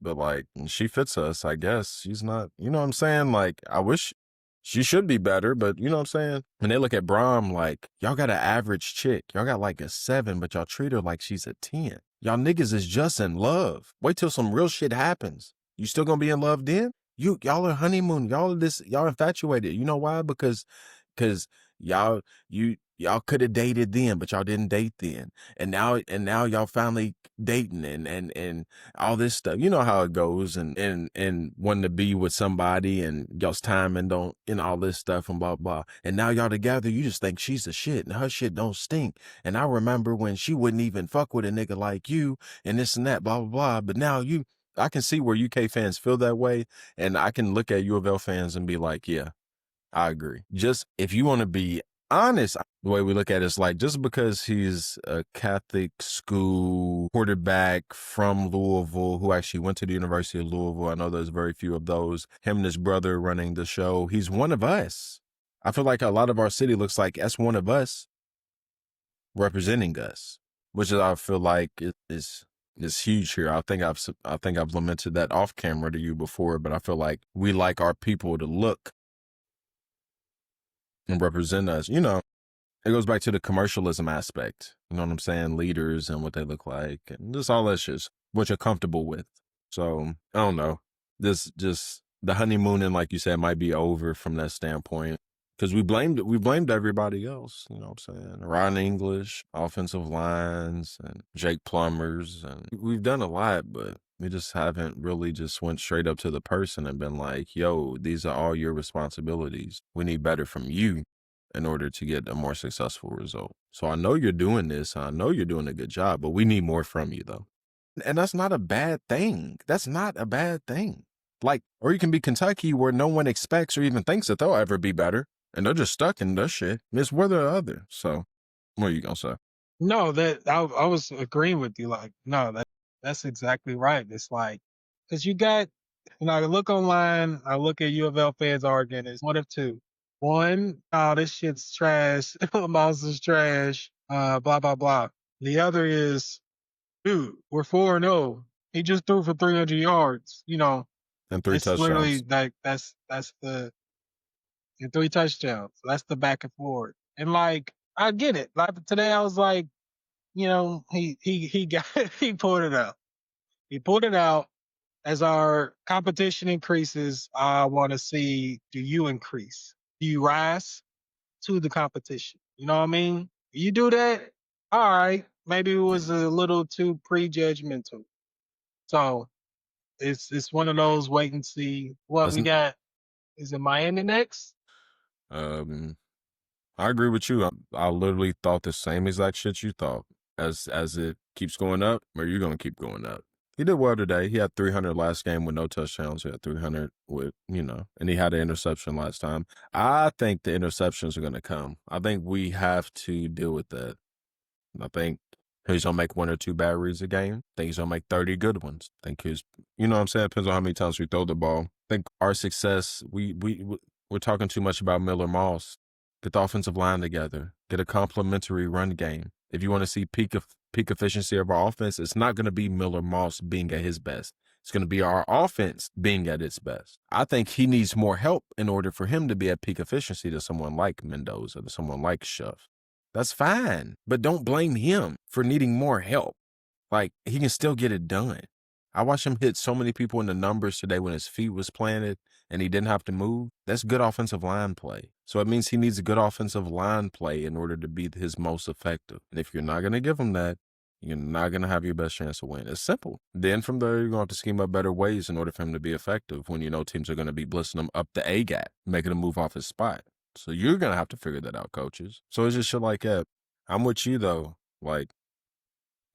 but like, she fits us, I guess. She's not, you know what I'm saying? Like, I wish she should be better, but you know what I'm saying? When they look at Braum, like, y'all got an average chick. Y'all got like a 7, but y'all treat her like she's a 10. Y'all niggas is just in love. Wait till some real shit happens. You still gonna be in love then? Y'all are honeymoon. Y'all infatuated. You know why? Because y'all could have dated then, but y'all didn't date then. And now y'all finally dating and all this stuff. You know how it goes and wanting to be with somebody and y'all's time and all this stuff and blah, blah. And now y'all together, you just think she's the shit and her shit don't stink. And I remember when she wouldn't even fuck with a nigga like you and this and that, blah, blah, blah. But now I can see where UK fans feel that way. And I can look at U of L fans and be like, yeah, I agree. Just if you want to be honest, the way we look at it is like, just because he's a Catholic school quarterback from Louisville who actually went to the University of Louisville, I know there's very few of those, him and his brother running the show, he's one of us. I feel like a lot of our city looks like that's one of us representing us, which is, I feel like is huge here. I think I've lamented that off camera to you before, but I feel like we like our people to look and represent us. You know, it goes back to the commercialism aspect. You know what I'm saying? Leaders and what they look like and just all that shit, what you're comfortable with. So I don't know. This just the honeymooning, like you said, might be over from that standpoint. Because we blamed everybody else, you know what I'm saying? Ron English, offensive lines, and Jake Plumbers, and we've done a lot, but we just haven't really just went straight up to the person and been like, yo, these are all your responsibilities. We need better from you in order to get a more successful result. So I know you're doing this, I know you're doing a good job, but we need more from you though. And that's not a bad thing. That's not a bad thing. Like, or you can be Kentucky where no one expects or even thinks that they'll ever be better. And they're just stuck in this shit. It's whether or other. So, what are you going to say? No, that I was agreeing with you. Like, no, that's exactly right. It's like, because you got, I look online, I look at U of L fans arguing. It's one of two. One, oh, this shit's trash. Mouse is trash. Blah blah blah. The other is, dude, we're 4-0. He just threw for 300 yards. And 3 it's touchdowns. literally like that's the and 3 touchdowns. So that's the back and forth. And like, I get it. Like today, I was like, he got he pulled it out. He pulled it out. As our competition increases, I want to see, do you increase? Do you rise to the competition? You know what I mean? You do that, all right. Maybe it was a little too prejudgmental. So it's one of those wait and see. What we got? Is it Miami next? I agree with you. I literally thought the same exact shit you thought. As it keeps going up, or you're gonna keep going up. He did well today. He had 300 last game with no touchdowns. He had 300 with, and he had an interception last time. I think the interceptions are gonna come. I think we have to deal with that. I think he's gonna make 1 or 2 bad reads a game. I think he's gonna make 30 good ones. I think he's, what I'm saying, depends on how many times we throw the ball. I think our success, we're talking too much about Miller Moss. Get the offensive line together. Get a complementary run game. If you want to see peak efficiency of our offense, it's not going to be Miller Moss being at his best. It's going to be our offense being at its best. I think he needs more help in order for him to be at peak efficiency to someone like Mendoza, to someone like Schuff. That's fine, but don't blame him for needing more help. Like, he can still get it done. I watched him hit so many people in the numbers today when his feet was planted and he didn't have to move. That's good offensive line play. So it means he needs a good offensive line play in order to be his most effective. And if you're not going to give him that, you're not going to have your best chance to win. It's simple. Then from there, you're going to have to scheme up better ways in order for him to be effective when teams are going to be blitzing him up the A-gap, making him move off his spot. So you're going to have to figure that out, coaches. So it's just shit like that. I'm with you, though. Like,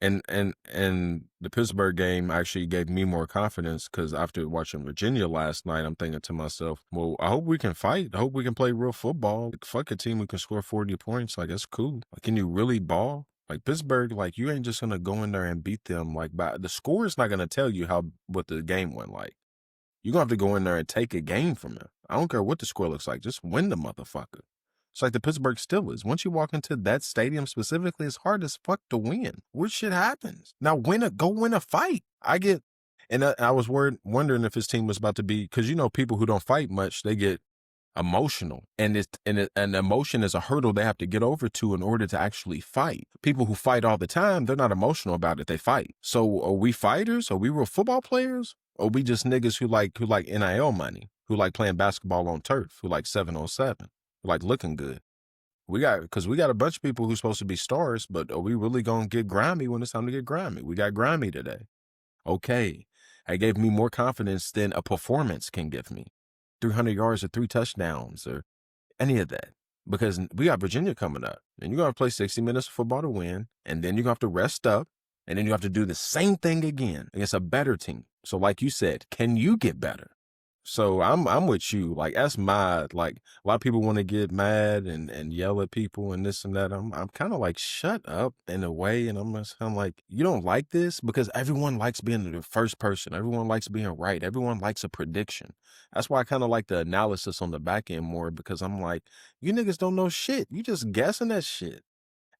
and the Pittsburgh game actually gave me more confidence because after watching Virginia last night, I'm thinking to myself, well, I hope we can fight. I hope we can play real football. Like, fuck a team who can score 40 points. Like, that's cool. Like, can you really ball? Like, Pittsburgh, like, you ain't just going to go in there and beat them. Like, the score is not going to tell you what the game went like. You're going to have to go in there and take a game from them. I don't care what the score looks like. Just win the motherfucker. It's like the Pittsburgh Steelers. Once you walk into that stadium specifically, it's hard as fuck to win. Weird shit happens. Now go win a fight. I was wondering if his team was about to be, because people who don't fight much, they get emotional. And emotion is a hurdle they have to get over to in order to actually fight. People who fight all the time, they're not emotional about it. They fight. So are we fighters? Are we real football players? Or are we just niggas who like NIL money, who like playing basketball on turf, who like 7-on-7? Like looking good. Because we got a bunch of people who's supposed to be stars, but are we really going to get grimy when it's time to get grimy? We got grimy today. Okay. It gave me more confidence than a performance can give me. 300 yards or 3 touchdowns or any of that. Because we got Virginia coming up. And you're going to play 60 minutes of football to win. And then you're going to have to rest up. And then you have to do the same thing again against a better team. So like you said, can you get better? So I'm with you. Like, that's a lot of people want to get mad and yell at people and this and that. I'm kind of like, shut up in a way. And I'm like, you don't like this? Because everyone likes being the first person. Everyone likes being right. Everyone likes a prediction. That's why I kind of like the analysis on the back end more, because I'm like, you niggas don't know shit. You just guessing that shit.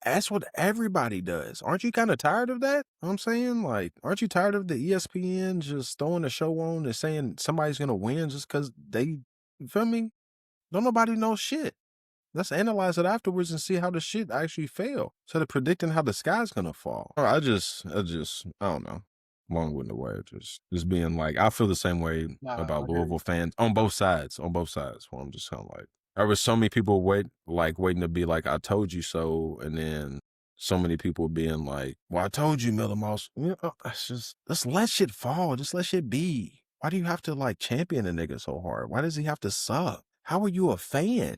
That's what everybody does. Aren't you kind of tired of that? You know what I'm saying? Like, aren't you tired of the ESPN just throwing the show on and saying somebody's going to win just because you feel me? Don't nobody know shit. Let's analyze it afterwards and see how the shit actually fell. So they're predicting how the sky's going to fall. I don't know. Long-winded way of just being like, I feel the same way about Louisville fans on both sides. Well, I'm just kind of like, there was so many people waiting to be like, I told you so. And then so many people being like, well, I told you, Miller Moss. Let's let shit fall. Just let shit be. Why do you have to like champion a nigga so hard? Why does he have to suck? How are you a fan?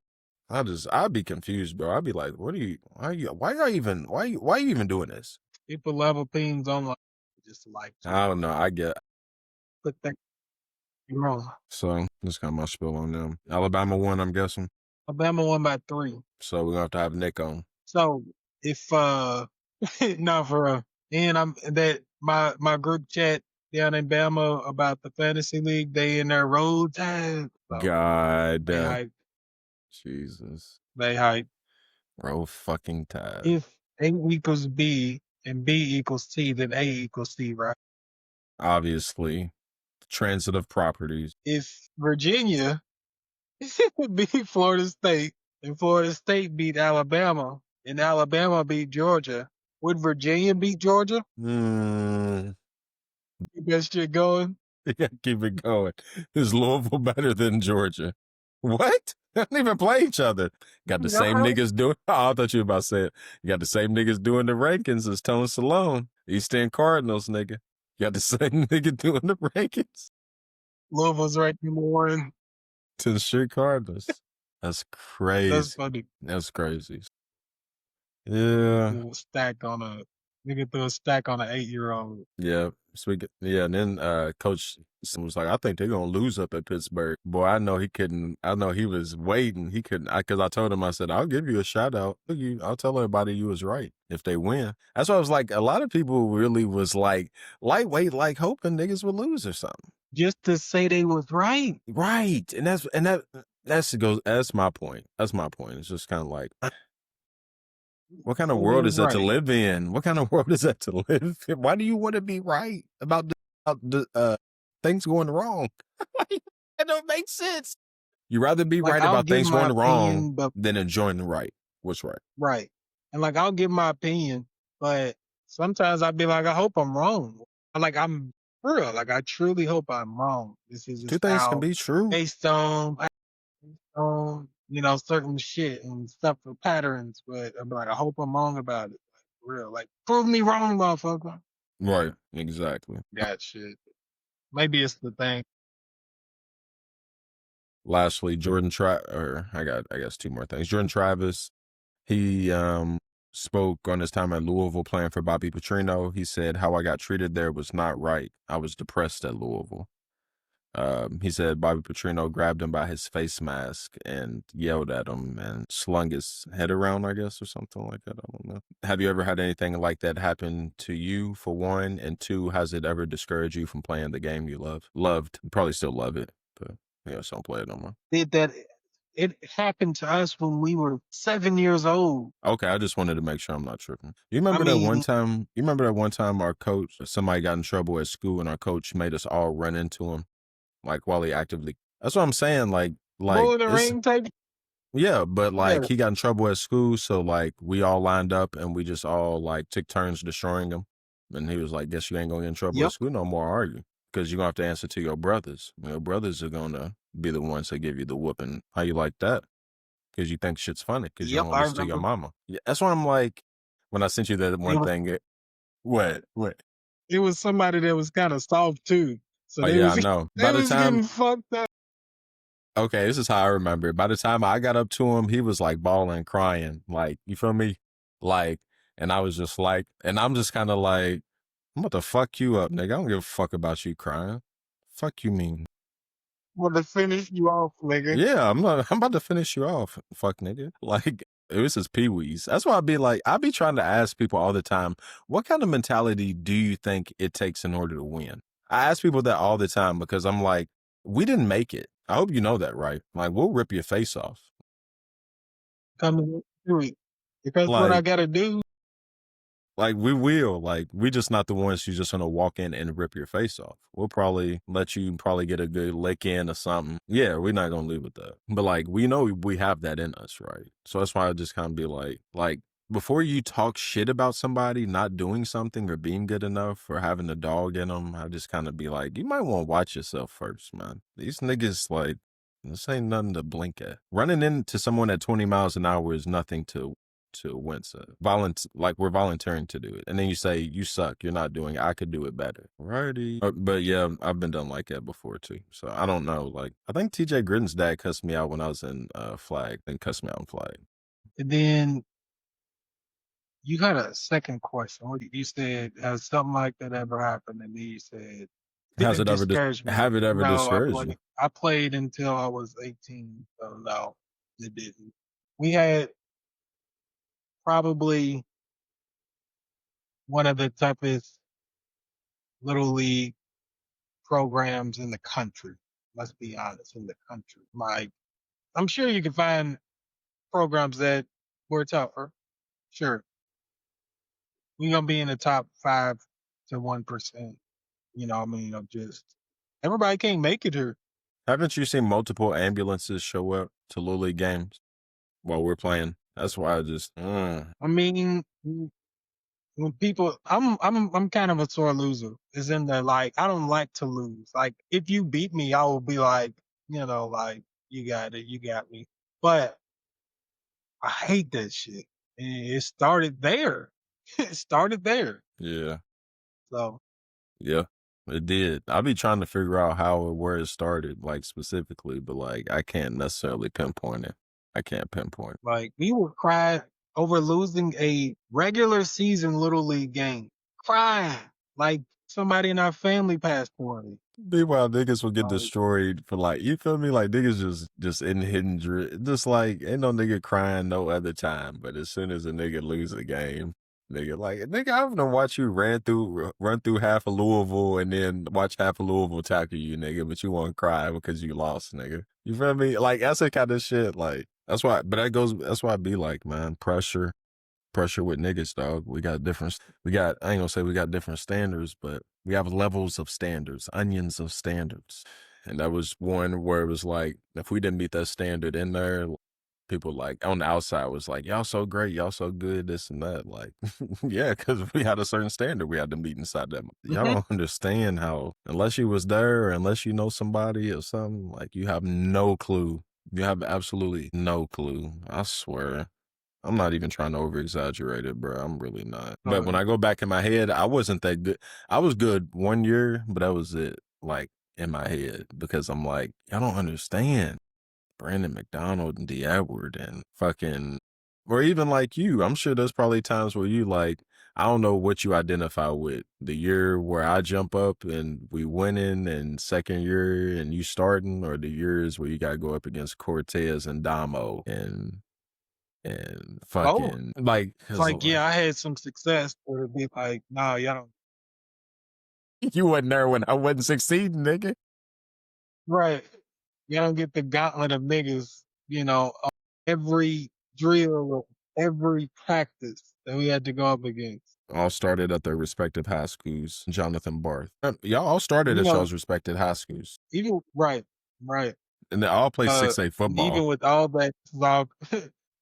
I'd be confused, bro. I'd be like, why are you even doing this? People love opinions online. Just like, I don't know. I get. Put that You're wrong. So that's kind of my spill on them. Alabama won, I'm guessing. Alabama won by 3. So we're gonna have to have Nick on. So if not for real, and I'm that my group chat down in Bama about the fantasy league, they in their roll tide. So God, they hype. Jesus, They hype. roll fucking tide. If A equals B and B equals C, then A equals C, right? Obviously, transitive properties. If Virginia beat Florida State and Florida State beat Alabama and Alabama beat Georgia, would Virginia beat Georgia? Keep that shit going. Yeah, keep it going. Is Louisville better than Georgia? What? They don't even play each other. Got the same niggas doing. Oh, I thought you were about to say it. You got the same niggas doing the rankings as Tony Salone, East End Cardinals, nigga. You got the same nigga doing the rankings. Louisville's ranked number 1. To the street Cardinals. That's crazy. That's funny. That's crazy. Yeah. Stack on a nigga threw a stack on an 8-year-old. Yeah. And then Coach was like, I think they're gonna lose up at Pittsburgh. Boy, I know he couldn't. I know he was waiting. He couldn't, because I told him, I said, I'll give you a shout out. I'll tell everybody you was right if they win. That's why I was like, a lot of people really was like lightweight, like hoping niggas would lose or something. Just to say they was right. Right. And that's my point. That's my point. It's just kind of like, what kind of world is that to live in? What kind of world is that to live in? Why do you want to be right about the things going wrong? That don't make sense. You rather be right about things going wrong than enjoying the right. What's right? Right. And like, I'll give my opinion, but sometimes I'd be like, I hope I'm wrong. Like, I'm for real. Like, I truly hope I'm wrong. This is just Two things can be true. Based on you know, certain shit and stuff for patterns, but I'm like, I hope I'm wrong about it. Like, for real. Like, prove me wrong, motherfucker. Right. Exactly. That shit. Maybe it's the thing. Lastly, I guess 2 more things. Jordan Travis, he spoke on his time at Louisville playing for Bobby Petrino. He said, how I got treated there was not right. I was depressed at Louisville. He said Bobby Petrino grabbed him by his face mask and yelled at him and slung his head around, I guess, or something like that. I don't know. Have you ever had anything like that happen to you, for one? And 2, has it ever discouraged you from playing the game you loved? Probably still love it, but just don't play it no more. It happened to us when we were 7 years old. Okay, I just wanted to make sure I'm not tripping. You remember that one time? You remember that one time our coach, somebody got in trouble at school, and our coach made us all run into him, like while he actively. That's what I'm saying. Like Bull in the ring type. Yeah, but like he got in trouble at school, so like we all lined up and we just all like took turns destroying him. And he was like, "Guess you ain't gonna get in trouble at school no more, are you? Because you're gonna have to answer to your brothers. Your brothers are gonna be the ones that give you the whooping. How you like that? Because you think shit's funny. Because you don't want to listen to your mama. Yeah, that's why I'm like, when I sent you that one thing. What? It was somebody that was kind of soft too. So I know. By the time getting fucked up. Okay, this is how I remember it. By the time I got up to him, he was like bawling, crying, like, you feel me? Like, and I was just like, and I'm just kind of like, I'm about to fuck you up, nigga. I don't give a fuck about you crying. Fuck you mean? Want to finish you off, nigga? Yeah, I'm about to finish you off, fuck nigga. Like, it was his peewees. That's why I be trying to ask people all the time, what kind of mentality do you think it takes in order to win? I ask people that all the time because I'm like, we didn't make it. I hope you know that, right? Like, we'll rip your face off. Come through it. Because like, what I gotta do. Like, we will. Like, we just not the ones who's just gonna walk in and rip your face off. We'll probably let you get a good lick in or something. Yeah, we're not gonna leave with that. But like, we know we have that in us, right? So that's why I just kind of be like, before you talk shit about somebody not doing something or being good enough or having a dog in them, I just kind of be like, you might want to watch yourself first, man. These niggas, like, this ain't nothing to blink at. Running into someone at 20 miles an hour is nothing to wince at. Like, we're volunteering to do it. And then you say, you suck, you're not doing it, I could do it better. Righty. But yeah, I've been done like that before too. So I don't know. Like, I think TJ Gritton's dad cussed me out when I was in Flag, then cussed me out in Flag. And then you had a second question. You said, has something like that ever happened? And then you said, Has Didn't it ever discourage me. have it ever No, discouraged you? I played until I was 18, so no, it didn't. We had probably one of the toughest little league programs in the country. Let's be honest, in the country. Like, I'm sure you can find programs that were tougher. Sure, we're gonna be in the top 5 to 1%. You know, what I mean, of just everybody can't make it here. Haven't you seen multiple ambulances show up to Little League games while we're playing? That's why I just I mean, when people, I'm kind of a sore loser. Is in the like, I don't like to lose. Like, if you beat me, I will be like, like you got it, you got me. But I hate that shit. And it started there. It started there. yeah. So Yeah, it did. I be trying to figure out how or where it started, like specifically, but like I can't necessarily pinpoint it. I can't pinpoint. like we would cry over losing a regular season little league game. Crying like somebody in our family passed away. Meanwhile, niggas will get Like, destroyed for like, you feel me? Like niggas just in hidden just like ain't no nigga crying no other time. But as soon as a nigga lose a game, nigga, I've done watch you run through half of Louisville and then watch half of Louisville tackle you, nigga, but you won't cry because you lost, nigga. You feel me? Like that's the kind of shit. Like that's why I be like, man, pressure with niggas, dog. We got I ain't gonna say we got different standards, but we have levels of standards, onions of standards. And that was one where it was like, if we didn't meet that standard in there, people like on the outside was like, y'all so great, y'all so good, this and that. Like, yeah, because we had a certain standard we had to meet inside that. Y'all don't understand how, unless you was there or unless you know somebody or something, like you have no clue. You have absolutely no clue. I swear. I'm not even trying to over-exaggerate it, bro. I'm really not. But when I go back in my head, I wasn't that good. I was good one year, but that was it, like, in my head. Because I'm like, y'all don't understand. Brandon McDonald and D. Edward and fucking... Or even like you. I'm sure there's probably times where you like, I don't know what you identify with. The year where I jump up and we winning and second year and you starting, or the years where you got to go up against Cortez and Damo and fucking like, it's like, yeah, I had some success, but it'd be like, nah, y'all don't. You wasn't there when I wasn't succeeding, nigga. Right. Y'all don't get the gauntlet of niggas, every drill, every practice that we had to go up against. All started at their respective high schools. Jonathan Barth. Y'all all started at y'all's respective high schools. Even, right. And they all play 6A football. Even with all that,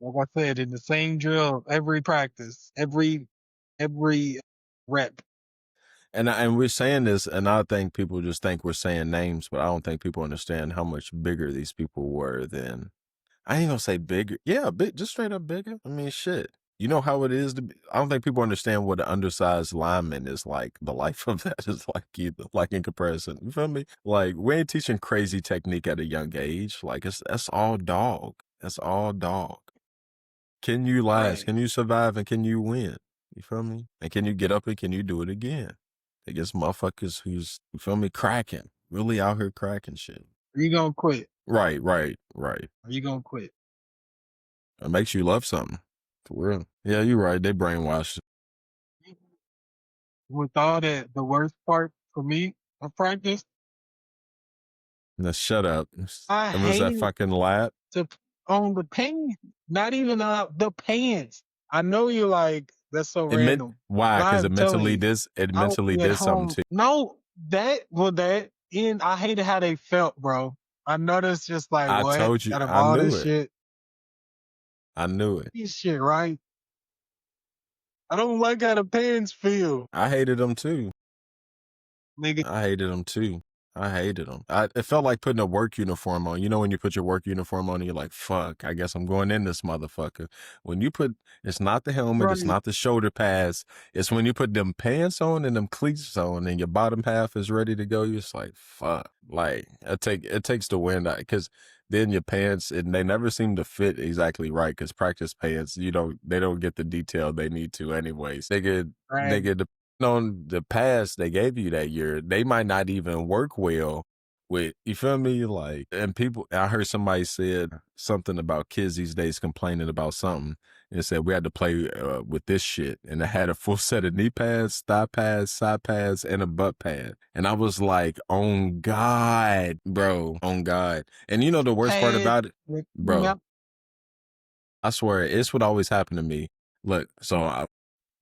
like I said, in the same drill, every practice, every rep. And we're saying this, and I think people just think we're saying names, but I don't think people understand how much bigger these people were than. I ain't gonna say bigger. Yeah, just straight up bigger. I mean, shit. You know how it is to be. I don't think people understand what an undersized lineman is like. The life of that is like either, like in comparison. You feel me? Like, we ain't teaching crazy technique at a young age. Like, that's all dog. That's all dog. Can you last? Right. Can you survive? And can you win? You feel me? And can you get up and can you do it again? Against motherfuckers who's, you feel me, cracking. Really out here cracking shit. Are you gonna quit? Right. Are you gonna quit? It makes you love something. For real. Yeah, you're right. They brainwashed. With all that, the worst part for me of practice, Now shut up. I It was that hated fucking lap. on the pants. Not even the pants. I know you're like, that's so random. Why? Because it mentally did something to you. No, and I hated how they felt, bro. I know that's just like, I what? told you. Out of I all knew this it. shit. I knew it. This shit, right? I don't like how the pants feel. I hated them too. Nigga, I hated them too. I hated them. It felt like putting a work uniform on. You know when you put your work uniform on and you're like, fuck, I guess I'm going in this motherfucker. When you put, it's not the helmet, it's Right. not the shoulder pads. It's when you put them pants on and them cleats on and your bottom half is ready to go. You're just like, fuck. Like, it takes the wind out. Because then your pants, and they never seem to fit exactly right. Because practice pants, they don't get the detail they need to anyways. Right. Nigga, on the pass they gave you that year, they might not even work well with, you feel me? Like, and people, I heard somebody said something about kids these days complaining about something and said we had to play with this shit. And it had a full set of knee pads, thigh pads, side pads, and a butt pad. And I was like, on God, bro, on God. And you know the worst part about it, bro, I swear, it's what always happened to me. Look, so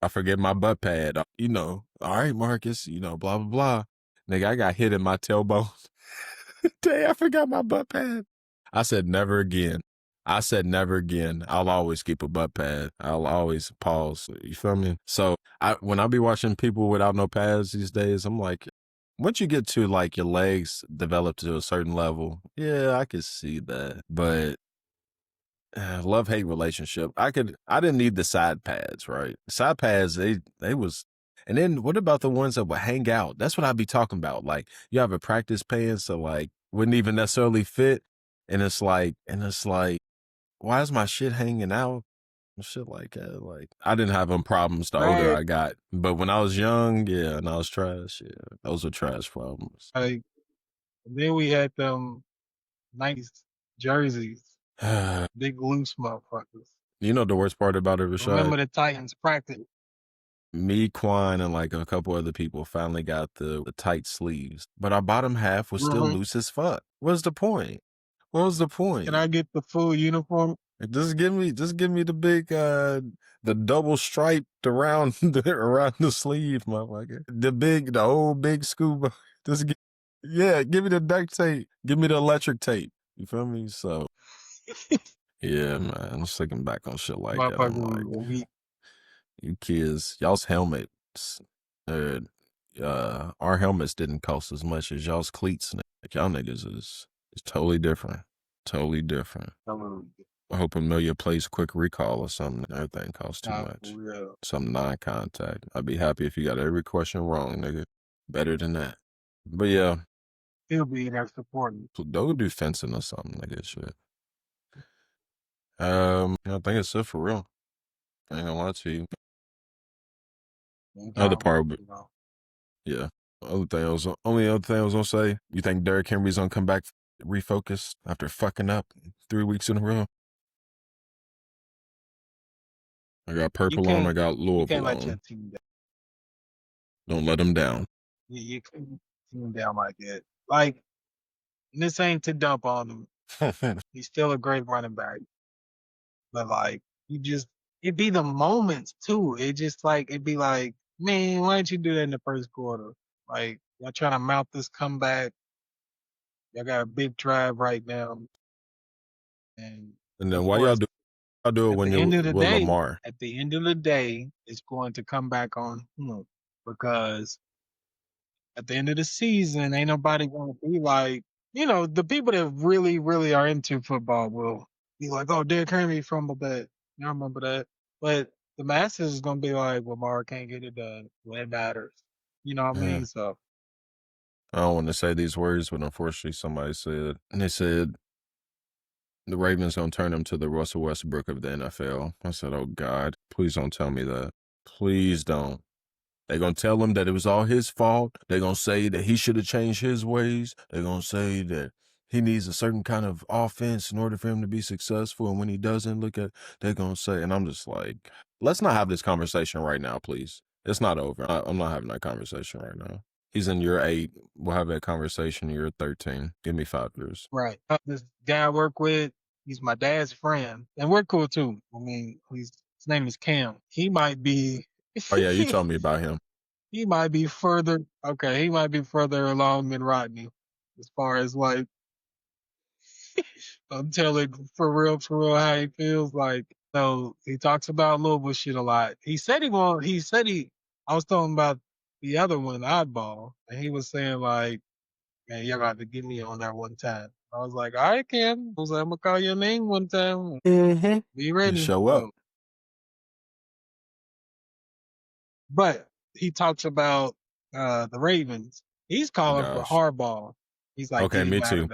I forget my butt pad. You know, all right, Marcus, you know, blah, blah, blah. Nigga, I got hit in my tailbone. Dang, I forgot my butt pad. I said, never again. I said, never again. I'll always keep a butt pad. I'll always pause. You feel me? So when I be watching people without no pads these days, I'm like, once you get to like your legs develop to a certain level, yeah, I could see that. But love-hate relationship. I didn't need the side pads, right? Side pads, they was, and then what about the ones that would hang out? That's what I'd be talking about. Like, you have a practice pants, so like wouldn't even necessarily fit, and it's like, why is my shit hanging out? And shit like that. Like, I didn't have them problems the older I got, but when I was young, yeah, and I was trash, yeah, those were trash problems. Like, then we had them 90s jerseys, big loose motherfuckers. You know the worst part about it, Rashad? Remember the Titans practice? Me, Quan, and like a couple other people finally got the tight sleeves, but our bottom half was still loose as fuck. What's the point? What was the point? Can I get the full uniform? Just give me the big, the double striped around around the sleeve, motherfucker. The old big scuba. Give me the duct tape. Give me the electric tape. You feel me? So, yeah, man, I'm just thinking back on shit like that. I'm like, you kids, y'all's helmets, our helmets didn't cost as much as y'all's cleats. Like, y'all niggas is totally different. Totally different. I hope Amelia plays quick recall or something. Everything costs too much. Some non-contact. I'd be happy if you got every question wrong, nigga. Better than that. But yeah. He'll be there supporting. Go do fencing or something, nigga. Shit. I think it's it for real. I ain't gonna lie to you. Other part, yeah. Only other thing I was gonna say, you think Derrick Henry's gonna come back refocused after fucking up 3 weeks in a row? I got purple on, I got Louisville on. Don't let them down. You can't team down like that. Like, this ain't to dump on him. He's still a great running back. But like, it'd be the moments too. It'd be like, man, why didn't you do that in the first quarter? Like, y'all trying to mount this comeback. Y'all got a big drive right now. And then why y'all do it when you're with Lamar? At the end of the day, it's going to come back on him, because at the end of the season, ain't nobody going to be like, the people that really, really are into football will be like, oh, Derrick Henry fumbled that. I remember that. But the masses is going to be like, well, Mark can't get it done. Well, it matters. You know what I mean? So I don't want to say these words, but unfortunately somebody said, and they said, the Ravens gonna turn him to the Russell Westbrook of the NFL. I said, oh God, please don't tell me that. Please don't. They're gonna tell him that it was all his fault. They're gonna say that he should have changed his ways. They're gonna say that he needs a certain kind of offense in order for him to be successful. And when he doesn't, they're gonna say, and I'm just like, let's not have this conversation right now, please. It's not over. I'm not having that conversation right now. He's in year 8. We'll have that conversation in year 13. Give me 5 years. Right. This guy I work with, he's my dad's friend. And we're cool too. I mean, his name is Cam. He might be... Oh yeah, you told me about him. He might be further along than Rodney. As far as like, I'm telling for real how he feels like. So he talks about Louisville shit a lot. I was talking about the other one, Oddball, and he was saying like, man, y'all got to get me on there one time. I was like, all right, Cam. I was like, I'm going to call your name one time. Mm-hmm. Be ready. You show up. But he talks about the Ravens. He's calling for Harbaugh. He's like, okay, me too.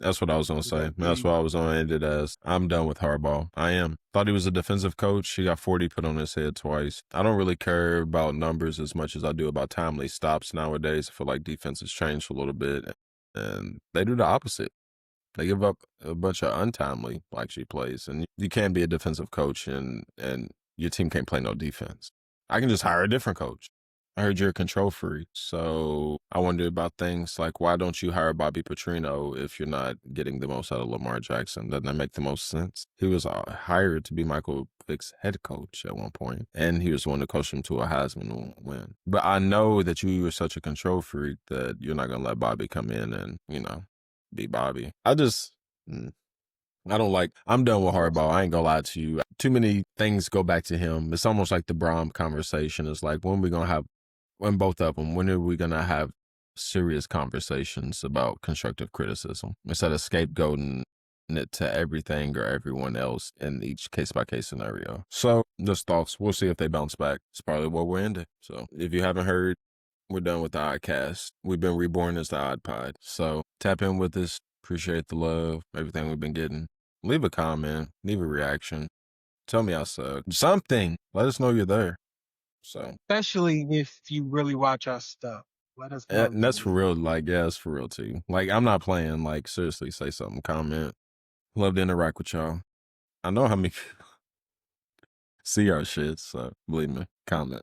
That's what I was going to say. That's what I was going to end it as. I'm done with Harbaugh. I am. Thought he was a defensive coach. He got 40 put on his head twice. I don't really care about numbers as much as I do about timely stops nowadays. I feel like defense has changed a little bit, and they do the opposite. They give up a bunch of untimely plays, and you can't be a defensive coach and your team can't play no defense. I can just hire a different coach. I heard you're a control freak, so I wonder about things like, why don't you hire Bobby Petrino if you're not getting the most out of Lamar Jackson? Doesn't that make the most sense? He was hired to be Michael Vick's head coach at one point, and he was the one to coach him to a Heisman win. But I know that you were such a control freak that you're not going to let Bobby come in and, be Bobby. I'm done with Harbaugh. I ain't gonna lie to you. Too many things go back to him. It's almost like the Prob conversation. It's like, when both of them, when are we going to have serious conversations about constructive criticism instead of scapegoating it to everything or everyone else in each case-by-case scenario? So, just thoughts. We'll see if they bounce back. It's probably what we're ending. So, if you haven't heard, we're done with the Oddcast. We've been reborn as the Odd Pod. So, tap in with us. Appreciate the love, everything we've been getting. Leave a comment. Leave a reaction. Tell me I suck. Something. Let us know you're there. So, Especially if you really watch our stuff. Let us know. and that's for real. It's for real too. I'm not playing. Seriously, say something, comment. Love to interact with y'all. I know how many people see our shit, so believe me, comment.